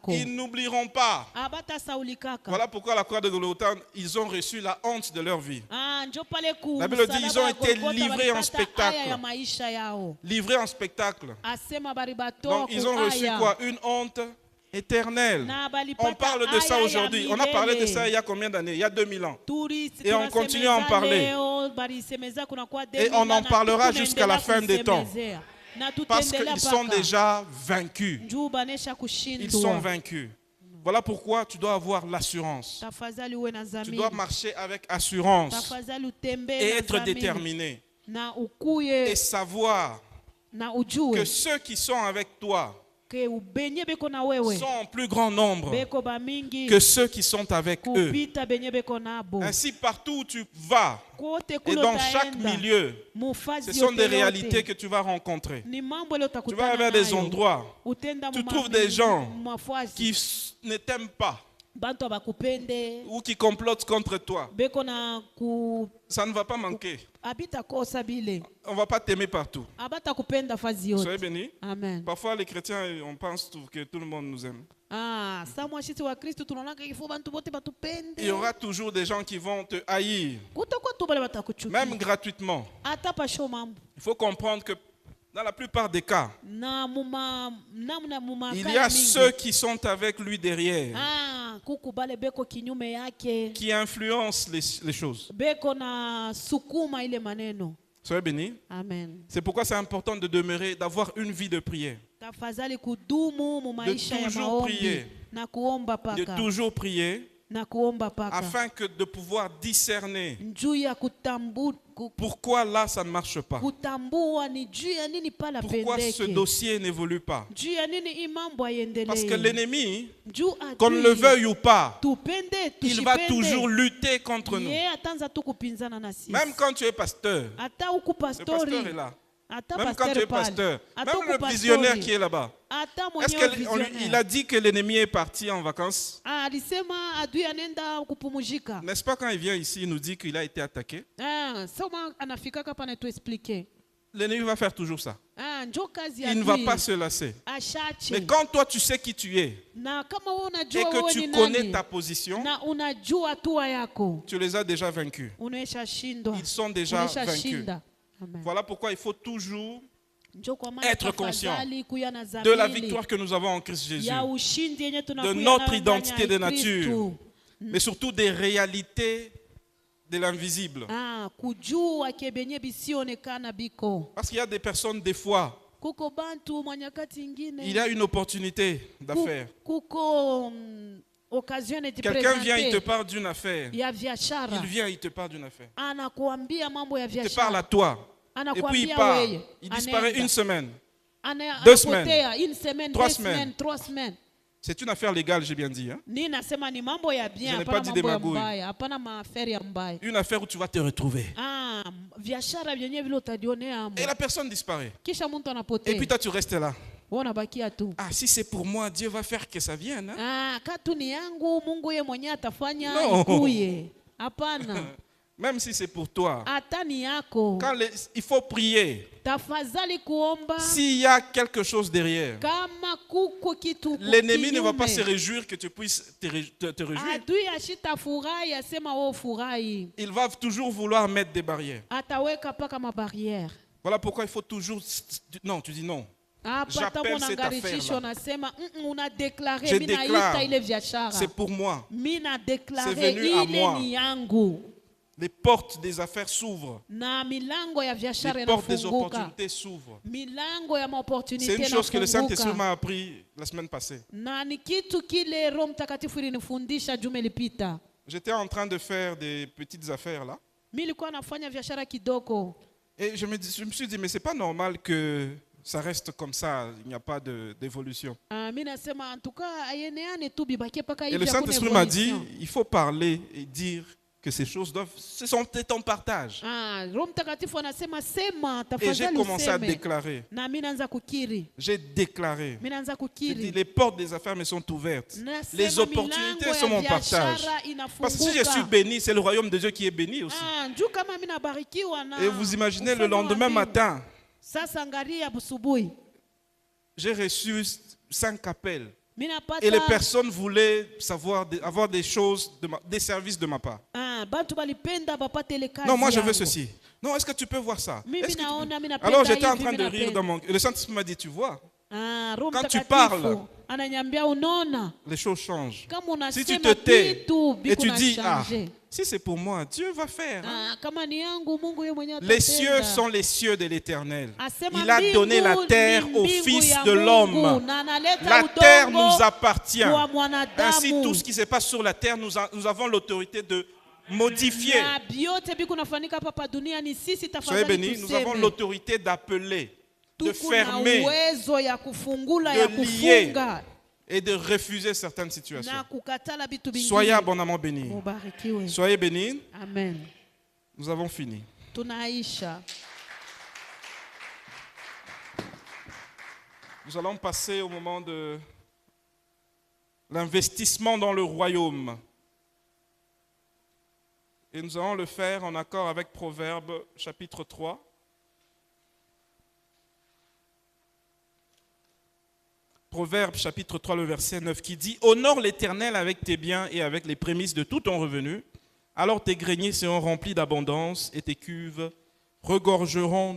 [SPEAKER 2] Ils n'oublieront pas. Voilà pourquoi à la croix de Golgotha, ils ont reçu la honte de leur vie. La Bible dit ils ont été livrés en spectacle. Livrés en spectacle. Donc ils ont reçu quoi? Une honte éternelle. On parle de ça aujourd'hui. On a parlé de ça il y a combien d'années? Il y a 2000 ans. Et on continue à en parler. Et on en parlera jusqu'à la fin des temps. Parce qu'ils sont déjà vaincus. Ils sont vaincus. Voilà pourquoi tu dois avoir l'assurance. Tu dois marcher avec assurance et être déterminé. Et savoir
[SPEAKER 3] na
[SPEAKER 2] que
[SPEAKER 3] ujue
[SPEAKER 2] ceux qui sont avec toi
[SPEAKER 3] ke benye beko na wewe
[SPEAKER 2] sont en plus grand nombre
[SPEAKER 3] beko bamingi
[SPEAKER 2] que ceux qui sont avec eux.
[SPEAKER 3] kupita benye beko nabo.
[SPEAKER 2] Ainsi, partout où tu vas,
[SPEAKER 3] Kote
[SPEAKER 2] et
[SPEAKER 3] kule
[SPEAKER 2] dans chaque
[SPEAKER 3] utaenda,
[SPEAKER 2] milieu,
[SPEAKER 3] mufazi
[SPEAKER 2] ce sont des
[SPEAKER 3] yote
[SPEAKER 2] réalités
[SPEAKER 3] yote,
[SPEAKER 2] que tu vas rencontrer.
[SPEAKER 3] ni mambo leo
[SPEAKER 2] Tu vas
[SPEAKER 3] utakutana
[SPEAKER 2] vers des
[SPEAKER 3] nayo.
[SPEAKER 2] endroits,
[SPEAKER 3] Utenda
[SPEAKER 2] tu
[SPEAKER 3] muma-
[SPEAKER 2] trouves des gens
[SPEAKER 3] mafazi
[SPEAKER 2] qui ne t'aiment pas
[SPEAKER 3] bantu abakupende
[SPEAKER 2] ou qui complotent contre toi.
[SPEAKER 3] beko na ku
[SPEAKER 2] Ça ne va pas manquer.
[SPEAKER 3] abita kosa bile
[SPEAKER 2] On ne va pas t'aimer partout.
[SPEAKER 3] abata kupenda fazi
[SPEAKER 2] Soyez
[SPEAKER 3] yote.
[SPEAKER 2] bénis.
[SPEAKER 3] Amen.
[SPEAKER 2] Parfois, les chrétiens, on pense que tout le monde nous aime.
[SPEAKER 3] Ah, sa mwashiti wa Kristo tunaonaka ifo bantu bote batupende.
[SPEAKER 2] Il y aura toujours des gens qui vont te haïr,
[SPEAKER 3] Kutakuwa tu bale batakuchukia.
[SPEAKER 2] même gratuitement.
[SPEAKER 3] Ata pasho mambo.
[SPEAKER 2] Il faut comprendre que dans la plupart des cas,
[SPEAKER 3] Na muma namna muma
[SPEAKER 2] il y
[SPEAKER 3] kaya
[SPEAKER 2] a
[SPEAKER 3] mingi.
[SPEAKER 2] ceux qui sont avec lui derrière,
[SPEAKER 3] Ah, kuku bale beko kinyume yake.
[SPEAKER 2] qui influencent les choses.
[SPEAKER 3] Beko na sukuma ile maneno.
[SPEAKER 2] Soyez bénis.
[SPEAKER 3] Amen.
[SPEAKER 2] C'est pourquoi c'est important de demeurer, d'avoir une vie de prière.
[SPEAKER 3] Tafadhali kudumu mu maisha ya
[SPEAKER 2] toujours
[SPEAKER 3] maombi
[SPEAKER 2] prier.
[SPEAKER 3] na kuomba
[SPEAKER 2] De
[SPEAKER 3] paka.
[SPEAKER 2] toujours prier
[SPEAKER 3] Na kuomba paka.
[SPEAKER 2] afin que de pouvoir discerner
[SPEAKER 3] Njuu ya
[SPEAKER 2] pourquoi là ça ne marche pas.
[SPEAKER 3] kutambua ni juu ya nini pala
[SPEAKER 2] Pourquoi ce
[SPEAKER 3] pendeke.
[SPEAKER 2] dossier n'évolue pas.
[SPEAKER 3] Juu ya nini hii mambo haiendelee.
[SPEAKER 2] Parce que l'ennemi,
[SPEAKER 3] Juu
[SPEAKER 2] qu'on
[SPEAKER 3] adui,
[SPEAKER 2] le veuille ou pas,
[SPEAKER 3] tupende
[SPEAKER 2] il va
[SPEAKER 3] tushipende,
[SPEAKER 2] toujours lutter contre nous.
[SPEAKER 3] yeye atanza tu kupinzana na sisi.
[SPEAKER 2] Même quand tu es pasteur,
[SPEAKER 3] Ata huku
[SPEAKER 2] le pasteur
[SPEAKER 3] pastori,
[SPEAKER 2] est là.
[SPEAKER 3] ata
[SPEAKER 2] Même quand tu es
[SPEAKER 3] pasteur pale,
[SPEAKER 2] pasteur,
[SPEAKER 3] ata
[SPEAKER 2] même
[SPEAKER 3] huku
[SPEAKER 2] le
[SPEAKER 3] pastori,
[SPEAKER 2] visionnaire qui est là-bas.
[SPEAKER 3] ata
[SPEAKER 2] Est-ce
[SPEAKER 3] mwenyewe
[SPEAKER 2] qu'il
[SPEAKER 3] visionnaire.
[SPEAKER 2] a dit que l'ennemi est parti en vacances?
[SPEAKER 3] Ah, alisema adui anaenda kupumujika.
[SPEAKER 2] N'est-ce pas quand il vient ici, il nous dit qu'il a été attaqué?
[SPEAKER 3] Ah, soma anafika hapa na tu expliquer.
[SPEAKER 2] L'ennemi va faire toujours ça.
[SPEAKER 3] Ah, njoo kazi ya
[SPEAKER 2] Il ne va
[SPEAKER 3] adui.
[SPEAKER 2] pas se lasser.
[SPEAKER 3] Ashache.
[SPEAKER 2] Mais quand toi tu sais qui tu es
[SPEAKER 3] Na kama wewe
[SPEAKER 2] et
[SPEAKER 3] unajua
[SPEAKER 2] que
[SPEAKER 3] wewe
[SPEAKER 2] tu
[SPEAKER 3] ni
[SPEAKER 2] connais
[SPEAKER 3] nani
[SPEAKER 2] ta position,
[SPEAKER 3] na unajua hatua yako,
[SPEAKER 2] tu les as déjà vaincus.
[SPEAKER 3] unaisha shindwa.
[SPEAKER 2] Ils sont déjà
[SPEAKER 3] Unaisha
[SPEAKER 2] vaincus.
[SPEAKER 3] shinda. Amen.
[SPEAKER 2] Voilà pourquoi il faut toujours
[SPEAKER 3] Njoo kwa maana
[SPEAKER 2] être conscient
[SPEAKER 3] tafadhali kuya na
[SPEAKER 2] de la
[SPEAKER 3] dhamiri
[SPEAKER 2] victoire que nous avons en Christ Jésus,
[SPEAKER 3] ya ushindi yenye tunakuya
[SPEAKER 2] de
[SPEAKER 3] nayo
[SPEAKER 2] notre
[SPEAKER 3] ndani
[SPEAKER 2] identité
[SPEAKER 3] ya
[SPEAKER 2] de
[SPEAKER 3] Kristu.
[SPEAKER 2] nature, mais surtout des réalités de l'invisible.
[SPEAKER 3] Ah, kujua kebenye bisionekana biko.
[SPEAKER 2] Parce qu'il y a des personnes, des fois,
[SPEAKER 3] Kuko bantu mwanyakati ingine.
[SPEAKER 2] il y a une opportunité d'affaires.
[SPEAKER 3] Kuko occasion de
[SPEAKER 2] Quelqu'un vient, il te parle d'une affaire.
[SPEAKER 3] ya biashara.
[SPEAKER 2] Il vient, il te parle d'une affaire.
[SPEAKER 3] Anakuambia mambo ya
[SPEAKER 2] Il te parle
[SPEAKER 3] biashara.
[SPEAKER 2] à toi. Et puis il
[SPEAKER 3] Anakuambia
[SPEAKER 2] part.
[SPEAKER 3] wewe.
[SPEAKER 2] Il disparaît
[SPEAKER 3] Anaenda.
[SPEAKER 2] une semaine.
[SPEAKER 3] Ana-
[SPEAKER 2] 2
[SPEAKER 3] anapotea, une semaine,
[SPEAKER 2] 3
[SPEAKER 3] deux
[SPEAKER 2] semaines.
[SPEAKER 3] semaines, 3 semaines.
[SPEAKER 2] C'est une affaire légale, j'ai bien dit. Hein?
[SPEAKER 3] Ni nasema ni mambo ya
[SPEAKER 2] Je
[SPEAKER 3] bien,
[SPEAKER 2] n'ai
[SPEAKER 3] hapana
[SPEAKER 2] pas dit
[SPEAKER 3] mambo ya
[SPEAKER 2] démagouille.
[SPEAKER 3] mbaya, hapana maaferi ya mbaya.
[SPEAKER 2] Une affaire où tu vas te retrouver.
[SPEAKER 3] Ah, biashara vyenye vile utajionea amo.
[SPEAKER 2] Et la personne disparaît.
[SPEAKER 3] Kisha mtu
[SPEAKER 2] Et puis
[SPEAKER 3] anapotea.
[SPEAKER 2] toi, tu restes là.
[SPEAKER 3] Wewe unabakia tu.
[SPEAKER 2] Ah, si c'est pour moi, Dieu va faire que ça vienne. Hein?
[SPEAKER 3] Ah, katu ni yangu, Mungu yeye mwenyewe atafanya
[SPEAKER 2] No.
[SPEAKER 3] ikuye. Hapana.
[SPEAKER 2] Même si c'est pour toi.
[SPEAKER 3] Hata ni yako.
[SPEAKER 2] Il faut prier.
[SPEAKER 3] Tafadhali kuomba
[SPEAKER 2] S'il y a quelque chose derrière,
[SPEAKER 3] kama kuko kitu
[SPEAKER 2] l'ennemi ne va pas se
[SPEAKER 3] kinyume.
[SPEAKER 2] réjouir que tu puisses te réjouir.
[SPEAKER 3] Adui ashitafurahi asema wewe furahi.
[SPEAKER 2] Ils vont toujours vouloir mettre des barrières.
[SPEAKER 3] Ataweka paka mabariere.
[SPEAKER 2] Voilà pourquoi il faut toujours... Non, tu dis non.
[SPEAKER 3] Hapa
[SPEAKER 2] J'appelle
[SPEAKER 3] tamu
[SPEAKER 2] cette
[SPEAKER 3] unangarishisha
[SPEAKER 2] affaire-là.
[SPEAKER 3] unasema unadeklare
[SPEAKER 2] Je
[SPEAKER 3] mimi
[SPEAKER 2] déclare.
[SPEAKER 3] naita ile biashara.
[SPEAKER 2] C'est pour moi.
[SPEAKER 3] Mina
[SPEAKER 2] C'est
[SPEAKER 3] deklare
[SPEAKER 2] venu à
[SPEAKER 3] ile
[SPEAKER 2] moi.
[SPEAKER 3] ni yangu.
[SPEAKER 2] Les portes des affaires s'ouvrent.
[SPEAKER 3] Na milango ya biashara
[SPEAKER 2] Les portes des
[SPEAKER 3] inafunguka.
[SPEAKER 2] opportunités s'ouvrent.
[SPEAKER 3] Milango ya
[SPEAKER 2] C'est
[SPEAKER 3] maopportunité
[SPEAKER 2] une chose que le Saint-Esprit
[SPEAKER 3] inafunguka.
[SPEAKER 2] m'a appris la semaine passée.
[SPEAKER 3] Na ni kitu kile Roho Mtakatifu ilinifundisha juma ilipita.
[SPEAKER 2] J'étais en train de faire des petites affaires là.
[SPEAKER 3] Mimi nilikuwa nafanya biashara kidogo.
[SPEAKER 2] Et je me suis dit, mais c'est pas normal que ça reste comme ça. Il n'y a pas d'évolution.
[SPEAKER 3] Mimi nasema en tout cas ayeneane tu bibakie paka
[SPEAKER 2] Et
[SPEAKER 3] hivi
[SPEAKER 2] le
[SPEAKER 3] hakuna
[SPEAKER 2] Saint-Esprit m'a dit,
[SPEAKER 3] evolution.
[SPEAKER 2] il faut parler et dire que ces choses doivent... C'est ton partage.
[SPEAKER 3] Ah, Roho Mtakatifu anasema sema
[SPEAKER 2] Et j'ai
[SPEAKER 3] tafadhali
[SPEAKER 2] commencé à
[SPEAKER 3] useme.
[SPEAKER 2] déclarer.
[SPEAKER 3] Na mimi naanza kukiri.
[SPEAKER 2] J'ai déclaré.
[SPEAKER 3] Mimi naanza
[SPEAKER 2] J'ai dit,
[SPEAKER 3] kukiri.
[SPEAKER 2] les portes des affaires me sont ouvertes.
[SPEAKER 3] Nasema
[SPEAKER 2] Les opportunités
[SPEAKER 3] milango
[SPEAKER 2] sont
[SPEAKER 3] ya
[SPEAKER 2] mon partage.
[SPEAKER 3] biashara
[SPEAKER 2] Parce que si je
[SPEAKER 3] inafunguka.
[SPEAKER 2] suis béni, c'est le royaume de Dieu qui est béni aussi.
[SPEAKER 3] Ah, njoo kama mimi nabarikiwa na
[SPEAKER 2] Et vous imaginez, le
[SPEAKER 3] ufalme wa
[SPEAKER 2] lendemain
[SPEAKER 3] mbingu.
[SPEAKER 2] matin,
[SPEAKER 3] Sasa angalia busubuhi.
[SPEAKER 2] j'ai reçu 5 appels.
[SPEAKER 3] Mimi
[SPEAKER 2] Et les
[SPEAKER 3] napata
[SPEAKER 2] personnes voulaient avoir des choses, des services de ma part.
[SPEAKER 3] bantu balipenda bapate ile kazi.
[SPEAKER 2] Non, moi je veux
[SPEAKER 3] yangu.
[SPEAKER 2] ceci. Non, est-ce que tu peux voir ça?
[SPEAKER 3] Mimi
[SPEAKER 2] Est-ce que tu peux-
[SPEAKER 3] naona mimi napenda
[SPEAKER 2] Alors j'étais en
[SPEAKER 3] hivi,
[SPEAKER 2] train
[SPEAKER 3] mimi
[SPEAKER 2] de rire
[SPEAKER 3] napenda.
[SPEAKER 2] dans mon... Le Saint-Esprit m'a dit, tu vois,
[SPEAKER 3] Ah, Roho
[SPEAKER 2] Quand tu
[SPEAKER 3] Mtakatifu
[SPEAKER 2] parles,
[SPEAKER 3] ananiambia unaona
[SPEAKER 2] les choses changent.
[SPEAKER 3] kama
[SPEAKER 2] Si tu
[SPEAKER 3] unasema
[SPEAKER 2] te tais
[SPEAKER 3] vitu
[SPEAKER 2] et tu
[SPEAKER 3] biko
[SPEAKER 2] dis,
[SPEAKER 3] na
[SPEAKER 2] ah,
[SPEAKER 3] changer.
[SPEAKER 2] si c'est pour moi, Dieu va faire. Hein.
[SPEAKER 3] Ah, kama ni yangu Mungu yeye mwenyewe
[SPEAKER 2] Les
[SPEAKER 3] atatenda.
[SPEAKER 2] cieux sont les cieux de l'Éternel.
[SPEAKER 3] Asema
[SPEAKER 2] Il a
[SPEAKER 3] mbingu
[SPEAKER 2] donné la
[SPEAKER 3] ni
[SPEAKER 2] terre au
[SPEAKER 3] mbingu
[SPEAKER 2] Fils
[SPEAKER 3] ya
[SPEAKER 2] de
[SPEAKER 3] Mungu,
[SPEAKER 2] l'homme.
[SPEAKER 3] na analeta
[SPEAKER 2] La terre
[SPEAKER 3] udongo
[SPEAKER 2] nous appartient.
[SPEAKER 3] kwa mwanadamu.
[SPEAKER 2] Ainsi, tout ce qui se passe sur la terre, nous avons l'autorité de modifier.
[SPEAKER 3] Na vyote biko nafanyika hapa pa dunia ni sisi
[SPEAKER 2] Soyez
[SPEAKER 3] tafadhali
[SPEAKER 2] bénis, nous avons
[SPEAKER 3] tuseme.
[SPEAKER 2] l'autorité d'appeler.
[SPEAKER 3] tuko na
[SPEAKER 2] fermer,
[SPEAKER 3] uwezo ya kufungula
[SPEAKER 2] de
[SPEAKER 3] ya
[SPEAKER 2] lier.
[SPEAKER 3] kufunga
[SPEAKER 2] et de refuser certaines situations.
[SPEAKER 3] na kukatala vitu vingine.
[SPEAKER 2] Soyez abondamment bénis.
[SPEAKER 3] Mubarikiwe.
[SPEAKER 2] Soyez bénis.
[SPEAKER 3] Amen.
[SPEAKER 2] Nous avons fini.
[SPEAKER 3] Tunaisha.
[SPEAKER 2] Nous allons passer au moment de l'investissement dans le royaume. Et nous allons le faire en accord avec Proverbes chapitre 3. Proverbes chapitre 3, le verset 9 qui dit « Honore l'Éternel avec tes biens et avec les prémices de tout ton revenu, alors tes greniers seront remplis d'abondance et tes cuves regorgeront